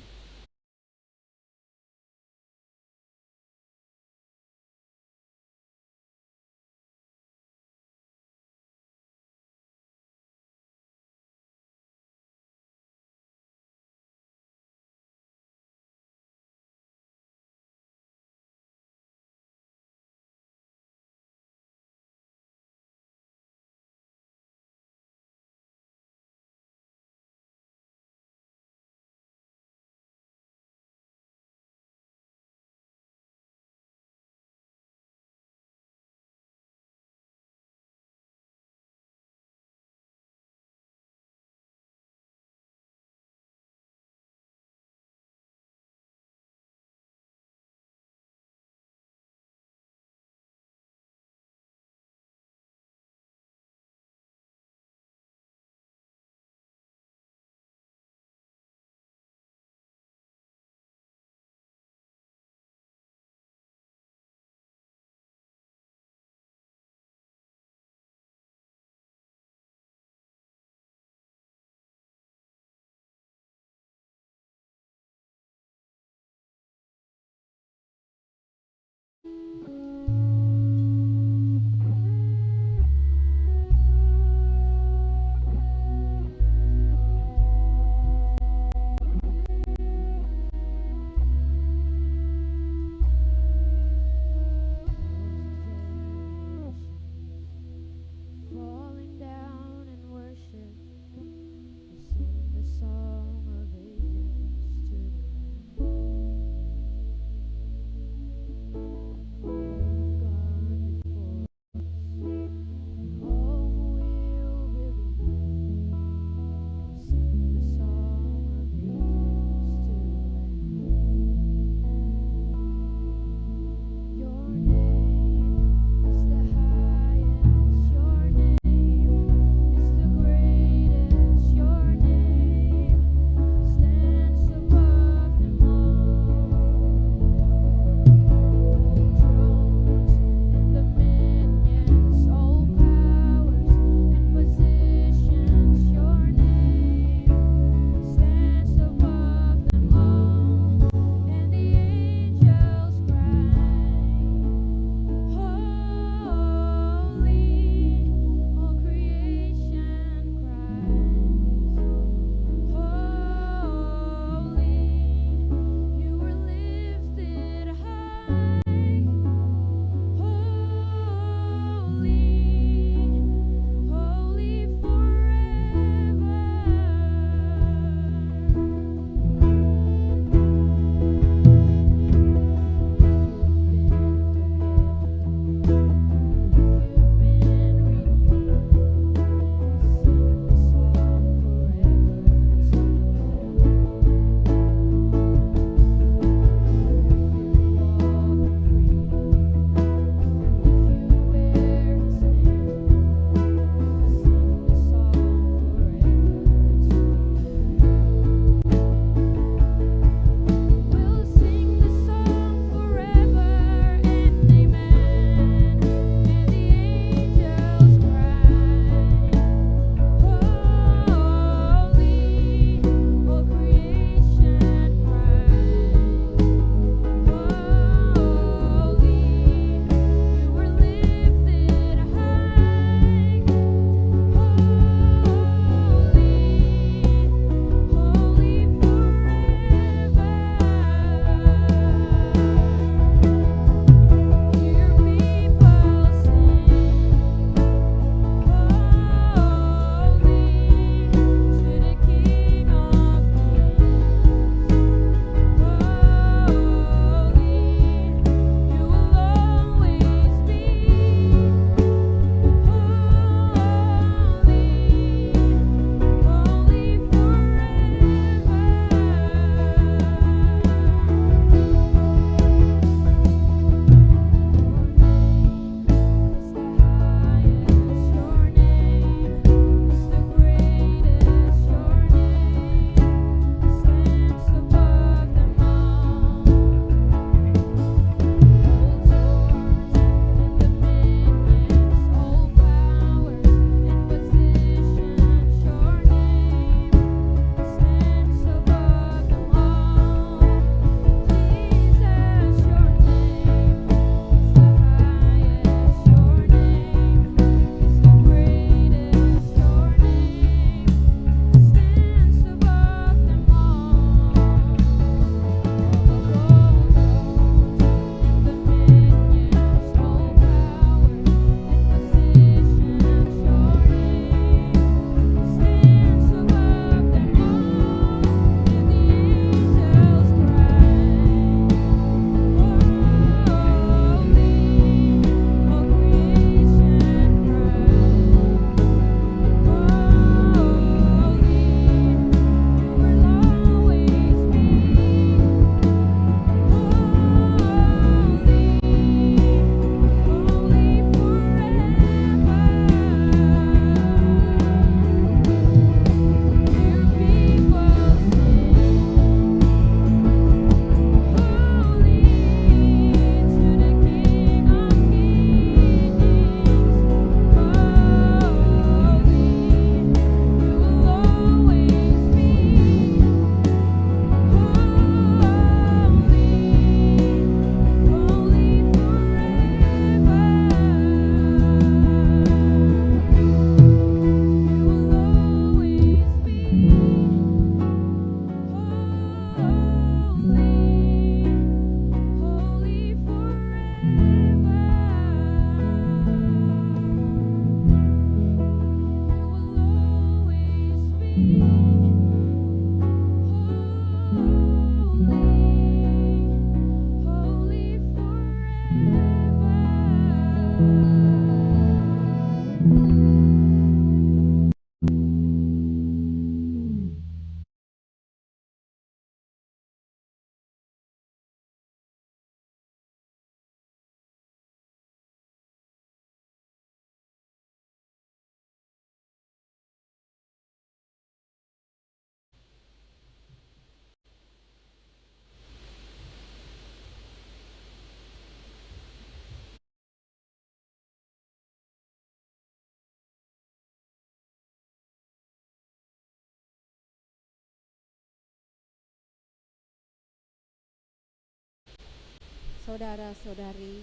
Saudara-saudari,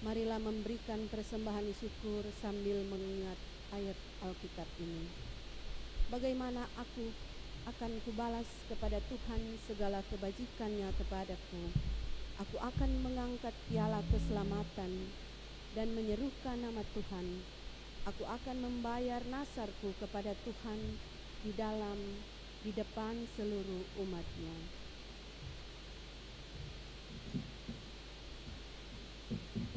marilah memberikan persembahan syukur sambil mengingat ayat Alkitab ini. Bagaimana aku akan kubalas kepada Tuhan segala kebajikannya kepadaku. Aku akan mengangkat piala keselamatan dan menyerukan nama Tuhan. Aku akan membayar nasarku kepada Tuhan di depan seluruh umatnya.
Dia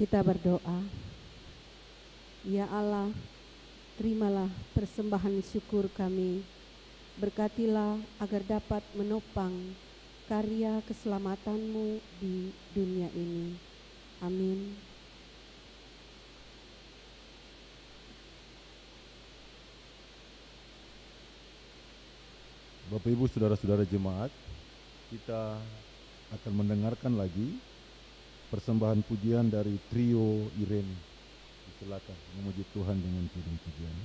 Kita berdoa. Ya Allah, terimalah persembahan syukur kami. Berkatilah agar dapat menopang karya keselamatan-Mu di dunia ini. Amin.
Bapak Ibu saudara-saudara jemaat, kita akan mendengarkan lagi persembahan pujian dari trio Irene. Silakan memuji Tuhan dengan pujian.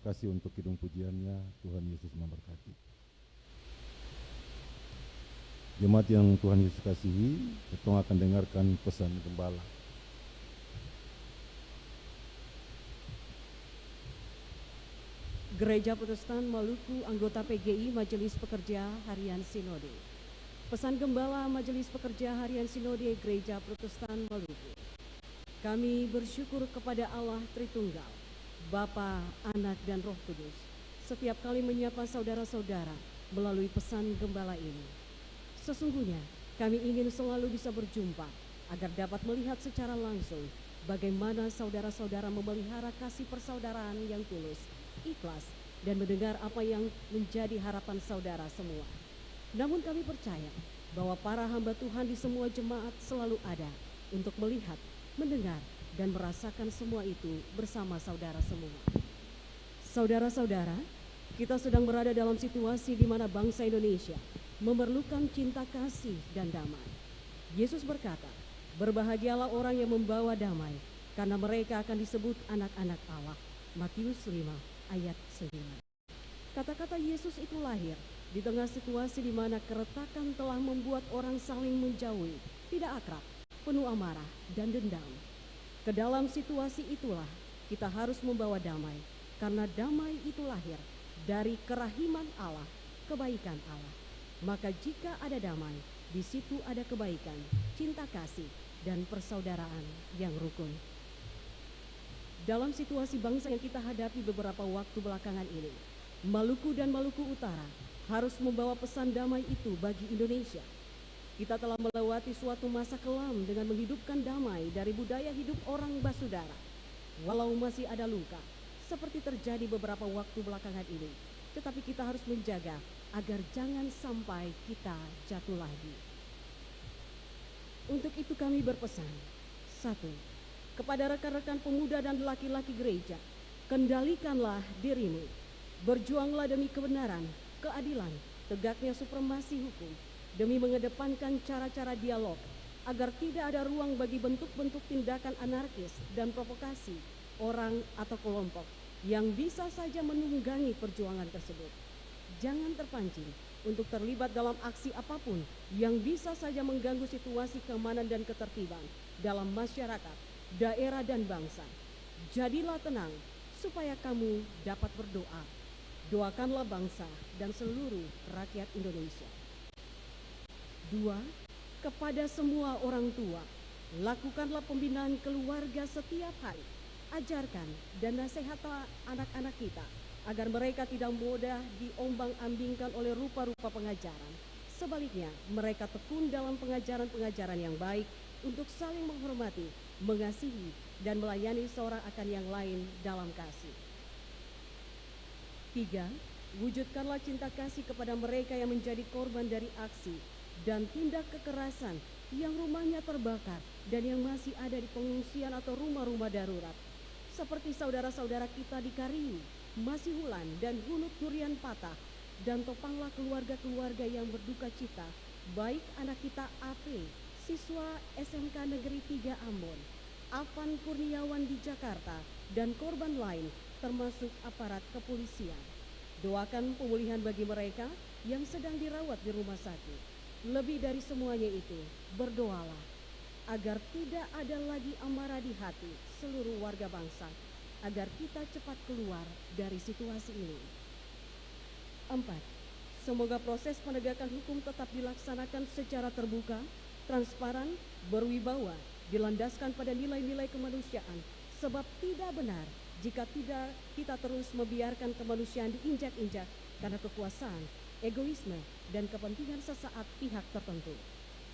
kasih untuk kidung pujiannya. Tuhan Yesus memberkati. Jemaat yang Tuhan Yesus kasihi, kita akan dengarkan pesan gembala.
Gereja Protestan Maluku, anggota PGI Majelis Pekerja Harian Sinode. Pesan Gembala Majelis Pekerja Harian Sinode Gereja Protestan Maluku. Kami bersyukur kepada Allah Tritunggal, Bapa, Anak, dan Roh Kudus, setiap kali menyapa saudara-saudara melalui pesan gembala ini. Sesungguhnya kami ingin selalu bisa berjumpa agar dapat melihat secara langsung bagaimana saudara-saudara memelihara kasih persaudaraan yang tulus, ikhlas, dan mendengar apa yang menjadi harapan saudara semua. Namun kami percaya bahwa para hamba Tuhan di semua jemaat selalu ada untuk melihat, mendengar, dan merasakan semua itu bersama saudara semua. Saudara-saudara, kita sedang berada dalam situasi di mana bangsa Indonesia memerlukan cinta kasih dan damai. Yesus berkata, "Berbahagialah orang yang membawa damai, karena mereka akan disebut anak-anak Allah." Matius 5 ayat 9. Kata-kata Yesus itu lahir di tengah situasi di mana keretakan telah membuat orang saling menjauhi, tidak akrab, penuh amarah dan dendam. Ke dalam situasi itulah kita harus membawa damai, karena damai itu lahir dari kerahiman Allah, kebaikan Allah. Maka jika ada damai, di situ ada kebaikan, cinta kasih, dan persaudaraan yang rukun. Dalam situasi bangsa yang kita hadapi beberapa waktu belakangan ini, Maluku dan Maluku Utara harus membawa pesan damai itu bagi Indonesia. Kita telah melewati suatu masa kelam dengan menghidupkan damai dari budaya hidup orang basudara. Walau masih ada luka, seperti terjadi beberapa waktu belakangan ini, tetapi kita harus menjaga agar jangan sampai kita jatuh lagi. Untuk itu kami berpesan, 1. Kepada rekan-rekan pemuda dan laki-laki gereja, kendalikanlah dirimu, berjuanglah demi kebenaran, keadilan, tegaknya supremasi hukum, demi mengedepankan cara-cara dialog, agar tidak ada ruang bagi bentuk-bentuk tindakan anarkis dan provokasi orang atau kelompok yang bisa saja menunggangi perjuangan tersebut. Jangan terpancing untuk terlibat dalam aksi apapun yang bisa saja mengganggu situasi keamanan dan ketertiban dalam masyarakat, daerah, dan bangsa. Jadilah tenang supaya kamu dapat berdoa. Doakanlah bangsa dan seluruh rakyat Indonesia. 2. Kepada semua orang tua, lakukanlah pembinaan keluarga setiap hari. Ajarkan dan nasihatlah anak-anak kita agar mereka tidak mudah diombang-ambingkan oleh rupa-rupa pengajaran. Sebaliknya, mereka tekun dalam pengajaran-pengajaran yang baik untuk saling menghormati, mengasihi, dan melayani seorang akan yang lain dalam kasih. 3. Wujudkanlah cinta kasih kepada mereka yang menjadi korban dari aksi dan tindak kekerasan yang rumahnya terbakar dan yang masih ada di pengungsian atau rumah-rumah darurat. Seperti saudara-saudara kita di Kariu, Masihulan, dan Hunut Durian Patah, dan topanglah keluarga-keluarga yang berduka cita, baik anak kita AP, siswa SMK Negeri 3 Ambon, Afan Kurniawan di Jakarta, dan korban lain termasuk aparat kepolisian. Doakan pemulihan bagi mereka yang sedang dirawat di rumah sakit. Lebih dari semuanya itu, berdoalah agar tidak ada lagi amarah di hati seluruh warga bangsa, agar kita cepat keluar dari situasi ini. 4. Semoga proses penegakan hukum tetap dilaksanakan secara terbuka, transparan, berwibawa, dilandaskan pada nilai-nilai kemanusiaan, sebab tidak benar jika tidak kita terus membiarkan kemanusiaan diinjak-injak karena kekuasaan, egoisme, dan kepentingan sesaat pihak tertentu.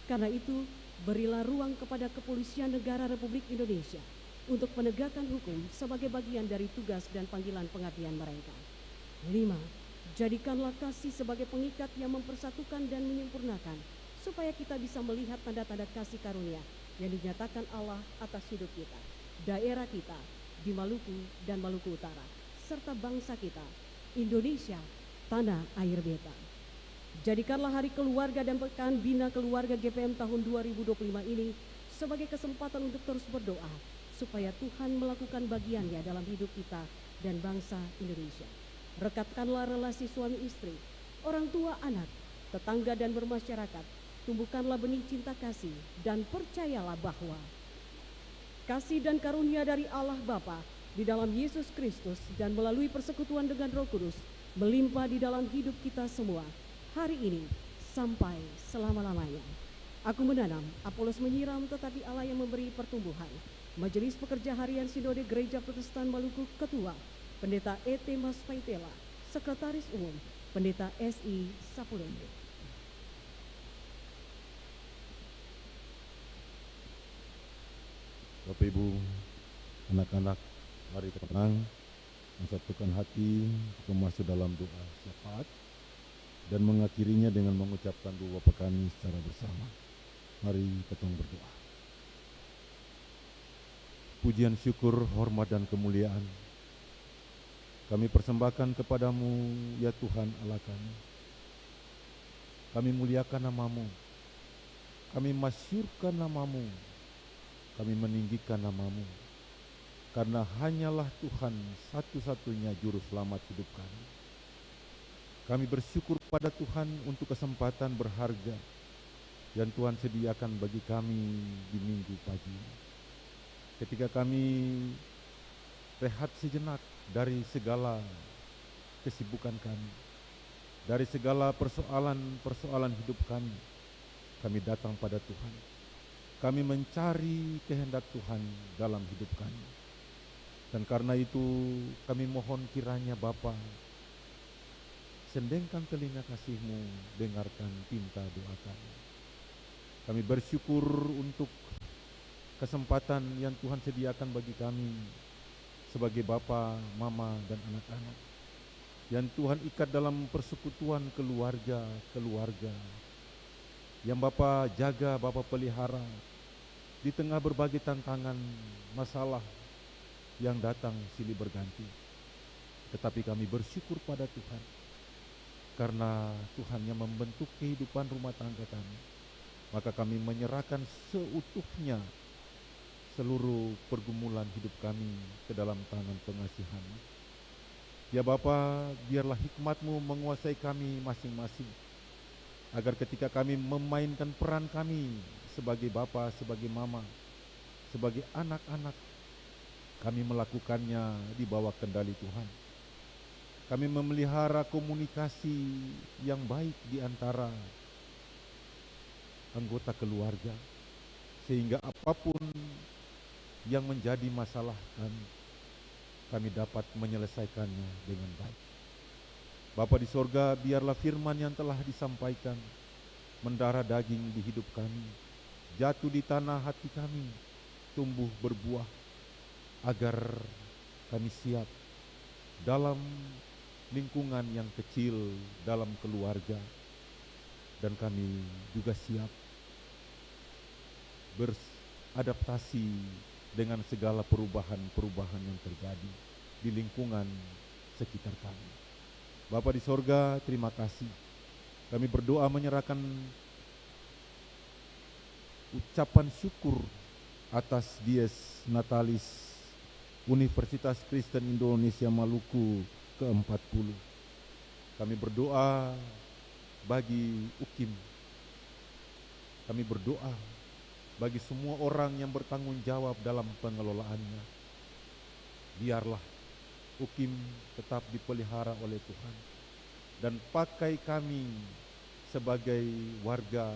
Karena itu, berilah ruang kepada Kepolisian Negara Republik Indonesia untuk penegakan hukum sebagai bagian dari tugas dan panggilan pengabdian mereka. 5. Jadikanlah kasih sebagai pengikat yang mempersatukan dan menyempurnakan, supaya kita bisa melihat tanda-tanda kasih karunia yang dinyatakan Allah atas hidup kita, daerah kita di Maluku dan Maluku Utara, serta bangsa kita, Indonesia, tanah air beta. Jadikanlah Hari Keluarga dan Pekan Bina Keluarga GPM tahun 2025 ini sebagai kesempatan untuk terus berdoa supaya Tuhan melakukan bagiannya dalam hidup kita dan bangsa Indonesia. Rekatkanlah relasi suami istri, orang tua anak, tetangga dan bermasyarakat. Tumbuhkanlah benih cinta kasih dan percayalah bahwa kasih dan karunia dari Allah Bapa di dalam Yesus Kristus dan melalui persekutuan dengan Roh Kudus melimpah di dalam hidup kita semua hari ini sampai selama-lamanya. Aku menanam, Apolos menyiram, tetapi Allah yang memberi pertumbuhan. Majelis Pekerja Harian Sinode Gereja Protestan Maluku Ketua, Pendeta E.T. Mas Paitela, Sekretaris Umum, Pendeta S.I. Sapulendo.
Bapak Ibu, anak-anak, mari tenang, mensatukan hati, masuk dalam doa syafaat, dan mengakhirinya dengan mengucapkan doa Bapa kami secara bersama. Mari kita berdoa. Pujian, syukur, hormat, dan kemuliaan kami persembahkan kepadamu, ya Tuhan Allah kami. Kami muliakan namamu, kami masyurkan namamu, kami meninggikan namamu, karena hanyalah Tuhan satu-satunya juru selamat hidup kami. Kami bersyukur pada Tuhan untuk kesempatan berharga yang Tuhan sediakan bagi kami di minggu pagi. Ketika kami rehat sejenak dari segala kesibukan kami, dari segala persoalan hidup kami datang pada Tuhan. Kami mencari kehendak Tuhan dalam hidup kami. Dan karena itu kami mohon kiranya Bapa, sendengkan telinga kasih-Mu, dengarkan pinta doa kami. Kami bersyukur untuk kesempatan yang Tuhan sediakan bagi kami sebagai Bapa, Mama, dan anak-anak. Yang Tuhan ikat dalam persekutuan keluarga, yang Bapa jaga, Bapa pelihara, di tengah berbagai tantangan, masalah yang datang silih berganti. Tetapi kami bersyukur pada Tuhan, karena Tuhan yang membentuk kehidupan rumah tangga kami. Maka kami menyerahkan seutuhnya seluruh pergumulan hidup kami ke dalam tangan pengasihan. Ya Bapa, biarlah hikmat-Mu menguasai kami masing-masing, agar ketika kami memainkan peran kami sebagai Bapa, sebagai Mama, sebagai anak-anak, kami melakukannya di bawah kendali Tuhan. Kami memelihara komunikasi yang baik di antara anggota keluarga, sehingga apapun yang menjadi masalah kami dapat menyelesaikannya dengan baik. Bapa di sorga, biarlah firman yang telah disampaikan mendarah daging di hidup kami, jatuh di tanah hati kami, tumbuh berbuah, agar kami siap dalam lingkungan yang kecil, dalam keluarga, dan kami juga siap beradaptasi dengan segala perubahan-perubahan yang terjadi di lingkungan sekitar kami. Bapa di sorga, terima kasih. Kami berdoa menyerahkan ucapan syukur atas Dies Natalis Universitas Kristen Indonesia Maluku ke-40. Kami berdoa bagi UKIM. Kami berdoa bagi semua orang yang bertanggung jawab dalam pengelolaannya. Biarlah UKIM tetap dipelihara oleh Tuhan, dan pakai kami sebagai warga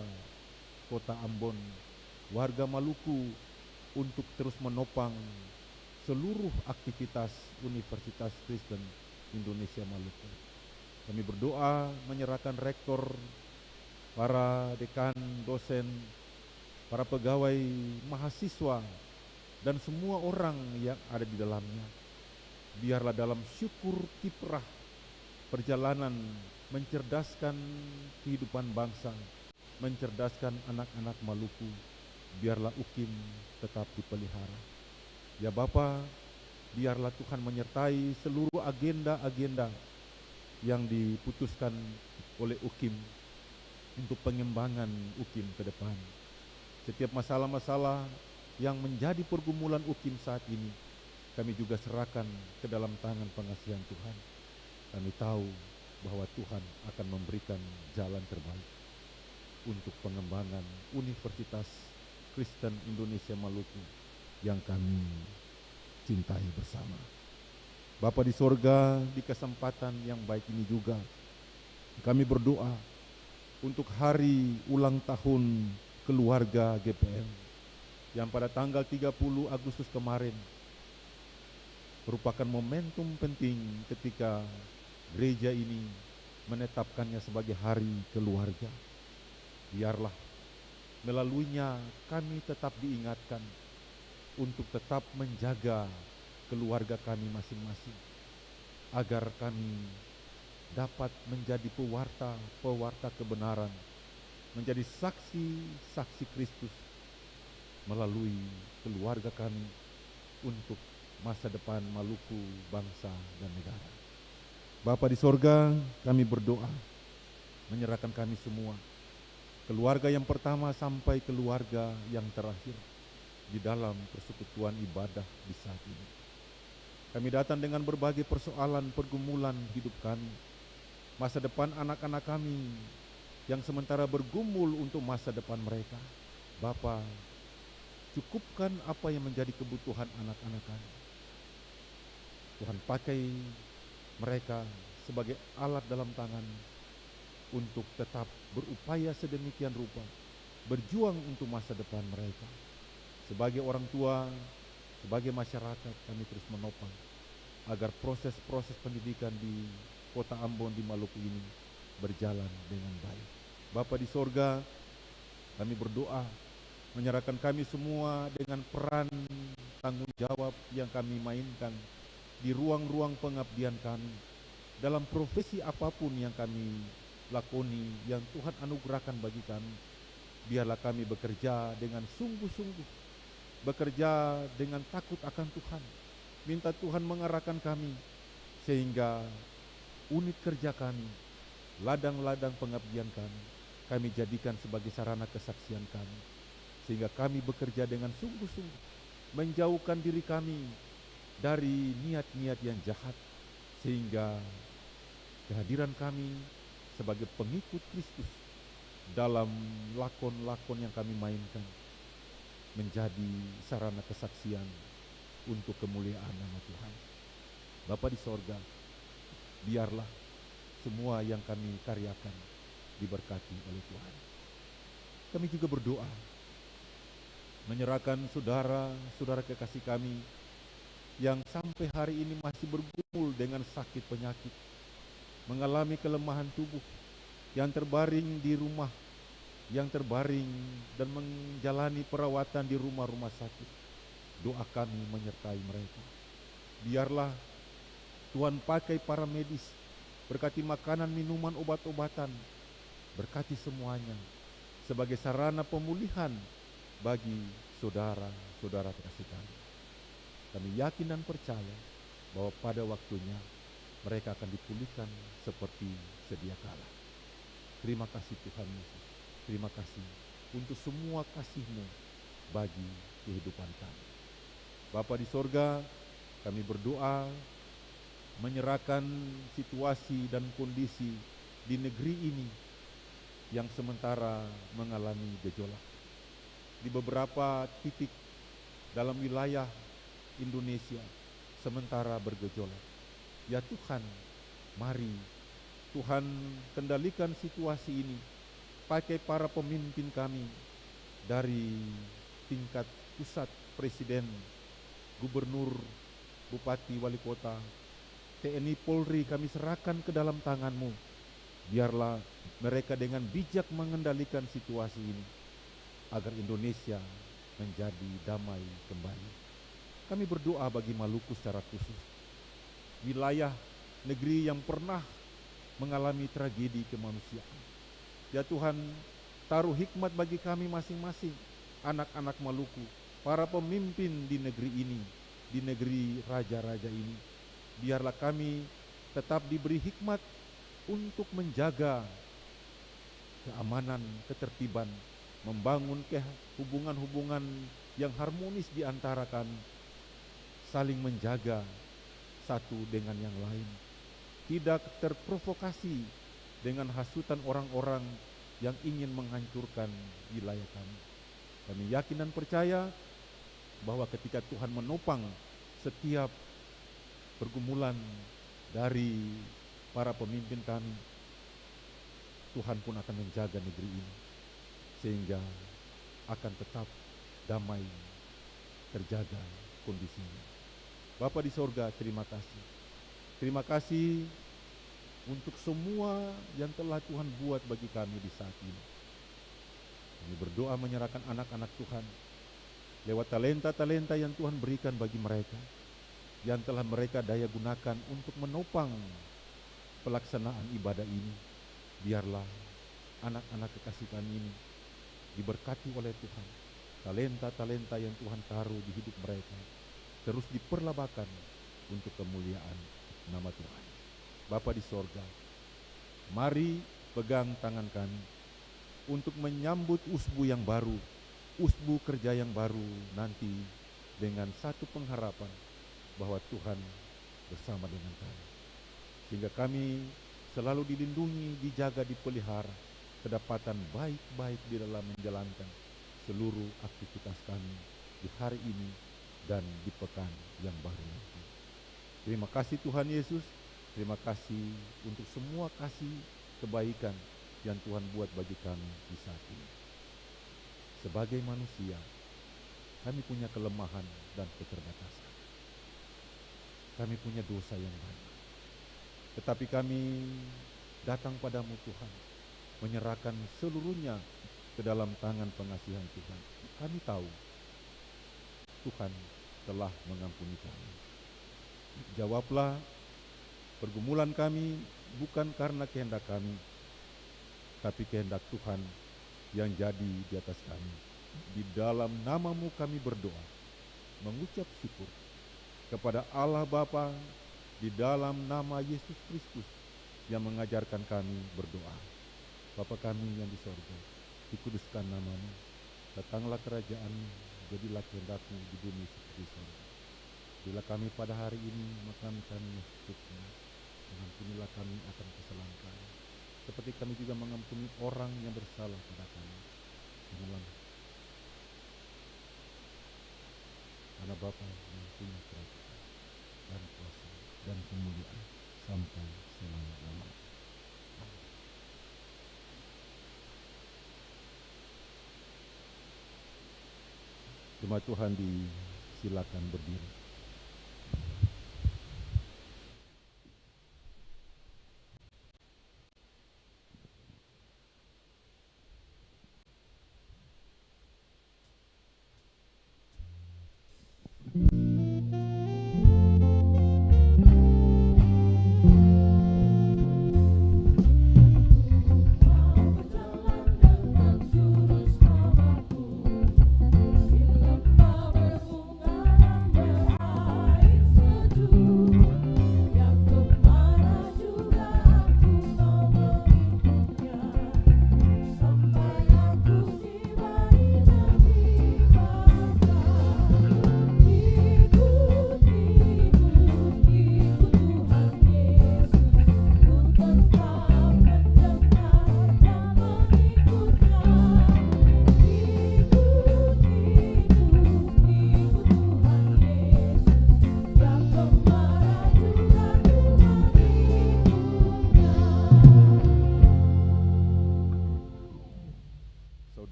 Kota Ambon, warga Maluku, untuk terus menopang seluruh aktivitas Universitas Kristen Indonesia Maluku. Kami berdoa menyerahkan rektor, para dekan, dosen, para pegawai, mahasiswa, dan semua orang yang ada di dalamnya. Biarlah dalam syukur kiprah perjalanan mencerdaskan kehidupan bangsa, mencerdaskan anak-anak Maluku, biarlah UKIM tetap dipelihara. Ya Bapa, biarlah Tuhan menyertai seluruh agenda-agenda yang diputuskan oleh UKIM untuk pengembangan UKIM ke depan. Setiap masalah-masalah yang menjadi pergumulan UKIM saat ini, kami juga serahkan ke dalam tangan pengasihan Tuhan. Kami tahu bahwa Tuhan akan memberikan jalan terbaik untuk pengembangan Universitas Kristen Indonesia Maluku yang kami cintai bersama. Bapa di sorga, di kesempatan yang baik ini juga kami berdoa untuk hari ulang tahun keluarga GPM yang pada tanggal 30 Agustus kemarin merupakan momentum penting ketika gereja ini menetapkannya sebagai hari keluarga. Biarlah melaluinya kami tetap diingatkan untuk tetap menjaga keluarga kami masing-masing, agar kami dapat menjadi pewarta kebenaran, menjadi saksi Kristus melalui keluarga kami untuk masa depan Maluku, bangsa dan negara. Bapa di sorga, kami berdoa menyerahkan kami semua, keluarga yang pertama sampai keluarga yang terakhir di dalam persekutuan ibadah di saat ini. Kami datang dengan berbagai persoalan pergumulan hidup kami, masa depan anak-anak kami yang sementara bergumul untuk masa depan mereka. Bapa, cukupkan apa yang menjadi kebutuhan anak-anak kami. Tuhan, pakai mereka sebagai alat dalam tangan untuk tetap berupaya sedemikian rupa, berjuang untuk masa depan mereka. Sebagai orang tua, sebagai masyarakat, kami terus menopang agar proses-proses pendidikan di Kota Ambon di Maluku ini berjalan dengan baik. Bapa di sorga, kami berdoa menyerahkan kami semua dengan peran tanggung jawab yang kami mainkan di ruang-ruang pengabdian kami, dalam profesi apapun yang kami lakoni, yang Tuhan anugerahkan bagi kami. Biarlah kami bekerja dengan sungguh-sungguh, bekerja dengan takut akan Tuhan. Minta Tuhan mengarahkan kami, sehingga unit kerja kami, ladang-ladang pengabdian kami jadikan sebagai sarana kesaksian kami, sehingga kami bekerja dengan sungguh-sungguh, menjauhkan diri kami dari niat-niat yang jahat, sehingga kehadiran kami sebagai pengikut Kristus dalam lakon-lakon yang kami mainkan menjadi sarana kesaksian untuk kemuliaan nama Tuhan. Bapa di sorga, biarlah semua yang kami karyakan diberkati oleh Tuhan. Kami juga berdoa menyerahkan saudara-saudara kekasih kami yang sampai hari ini masih bergumul dengan sakit penyakit, mengalami kelemahan tubuh, yang terbaring di rumah, yang terbaring dan menjalani perawatan di rumah-rumah sakit. Doa kami menyertai mereka. Biarlah Tuhan pakai para medis, berkati makanan, minuman, obat-obatan, berkati semuanya sebagai sarana pemulihan bagi saudara-saudara kekasih kami. Kami yakin dan percaya bahwa pada waktunya mereka akan dipulihkan seperti sedia kala. Terima kasih Tuhan Yesus. Terima kasih untuk semua kasih-Mu bagi kehidupan kami. Bapa di sorga, kami berdoa menyerahkan situasi dan kondisi di negeri ini yang sementara mengalami gejolak. Di beberapa titik dalam wilayah Indonesia sementara bergejolak. Ya Tuhan, mari Tuhan kendalikan situasi ini. Pakai para pemimpin kami dari tingkat pusat, presiden, gubernur, bupati, wali kota, TNI, Polri, kami serahkan ke dalam tangan-Mu. Biarlah mereka dengan bijak mengendalikan situasi ini, agar Indonesia menjadi damai kembali. Kami berdoa bagi Maluku secara khusus, wilayah negeri yang pernah mengalami tragedi kemanusiaan. Ya Tuhan, taruh hikmat bagi kami masing-masing, anak-anak Maluku, para pemimpin di negeri ini, di negeri raja-raja ini. Biarlah kami tetap diberi hikmat untuk menjaga keamanan, ketertiban, membangun hubungan-hubungan yang harmonis di antara kami, saling menjaga satu dengan yang lain, tidak terprovokasi dengan hasutan orang-orang yang ingin menghancurkan wilayah kami. Kami yakin dan percaya bahwa ketika Tuhan menopang setiap pergumulan dari para pemimpin kami, Tuhan pun akan menjaga negeri ini sehingga akan tetap damai terjaga kondisinya. Bapa di sorga, terima kasih. Terima kasih untuk semua yang telah Tuhan buat bagi kami di saat ini. Kami berdoa menyerahkan anak-anak Tuhan lewat talenta-talenta yang Tuhan berikan bagi mereka, yang telah mereka daya gunakan untuk menopang pelaksanaan ibadah ini. Biarlah anak-anak kekasih kami ini diberkati oleh Tuhan. Talenta-talenta yang Tuhan taruh di hidup mereka terus diperlabakan untuk kemuliaan nama Tuhan. Bapa di sorga, mari pegang tangan kami untuk menyambut usbu yang baru, usbu kerja yang baru nanti, dengan satu pengharapan bahwa Tuhan bersama dengan kami, sehingga kami selalu dilindungi, dijaga, dipelihara, kedapatan baik-baik di dalam menjalankan seluruh aktivitas kami di hari ini dan di pekan yang baru nanti. Terima kasih Tuhan Yesus, terima kasih untuk semua kasih kebaikan yang Tuhan buat bagi kami di saat ini. Sebagai manusia, kami punya kelemahan dan keterbatasan. Kami punya dosa yang banyak. Tetapi kami datang padamu Tuhan, menyerahkan seluruhnya ke dalam tangan pengasihan Tuhan. Kami tahu Tuhan telah mengampuni kami. Jawablah pergumulan kami bukan karena kehendak kami, tapi kehendak Tuhan yang jadi di atas kami. Di dalam nama-Mu kami berdoa, mengucap syukur kepada Allah Bapa, di dalam nama Yesus Kristus yang mengajarkan kami berdoa. Bapa kami yang di sorga, dikuduskan nama-Mu, datanglah kerajaan-Mu, jadilah kehendak-Mu di bumi seperti di sorga. Bila kami pada hari ini makan kami yang secukupnya, mengampunilah kami akan kesalahan kami, seperti kami juga mengampuni orang yang bersalah pada kami. Karena Bapa yang punya kerajaan dan kuasa dan kemuliaan sampai selama-lamanya. Jemaat Tuhan disilakan berdiri.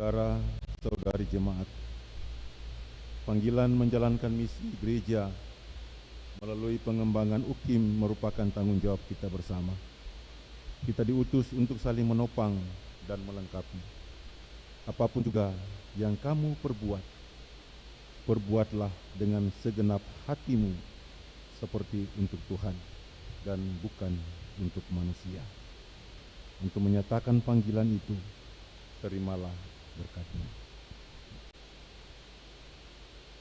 Saudara-saudari jemaat, panggilan menjalankan misi gereja melalui pengembangan UKIM merupakan tanggung jawab kita bersama. Kita diutus untuk saling menopang dan melengkapi. Apapun juga yang kamu perbuat, perbuatlah dengan segenap hatimu seperti untuk Tuhan dan bukan untuk manusia. Untuk menyatakan panggilan itu, terimalah berkat-Nya.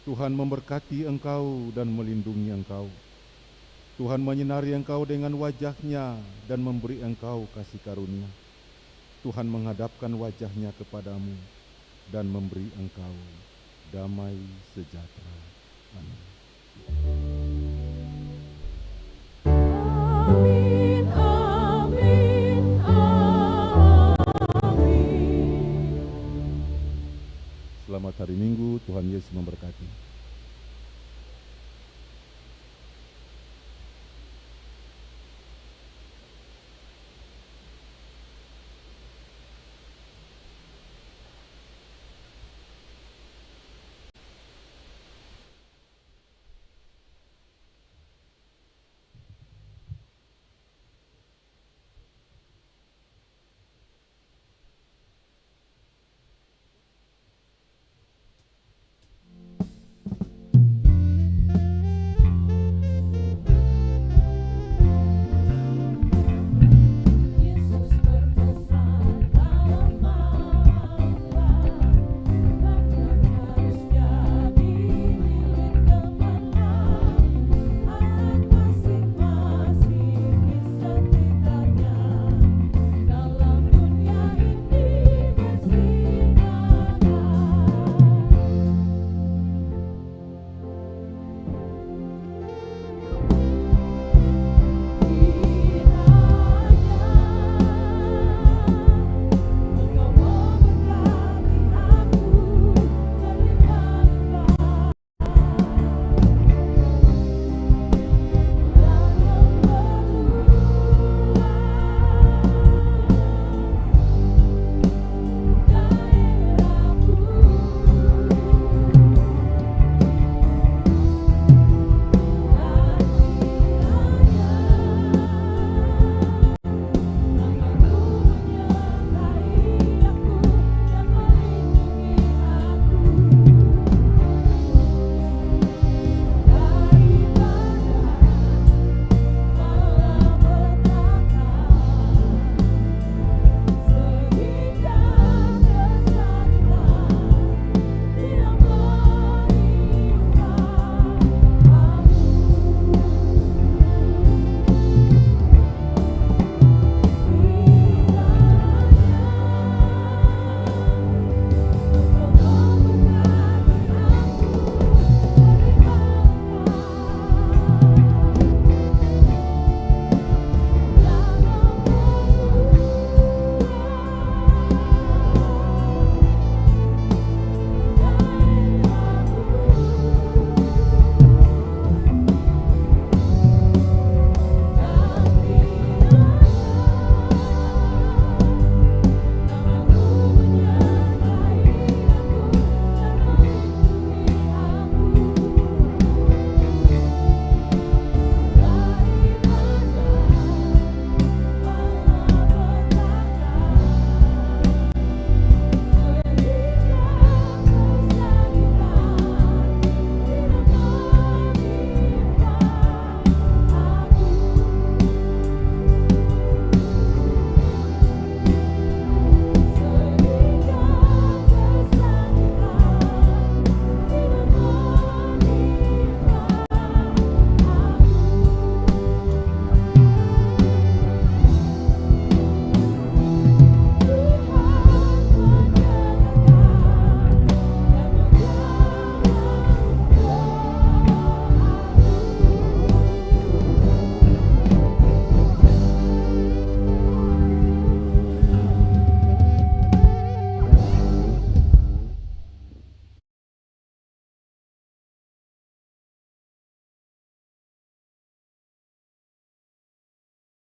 Tuhan memberkati engkau dan melindungi engkau. Tuhan menyinari engkau dengan wajah-Nya dan memberi engkau kasih karunia. Tuhan menghadapkan wajah-Nya kepadamu dan memberi engkau damai sejahtera. Amin.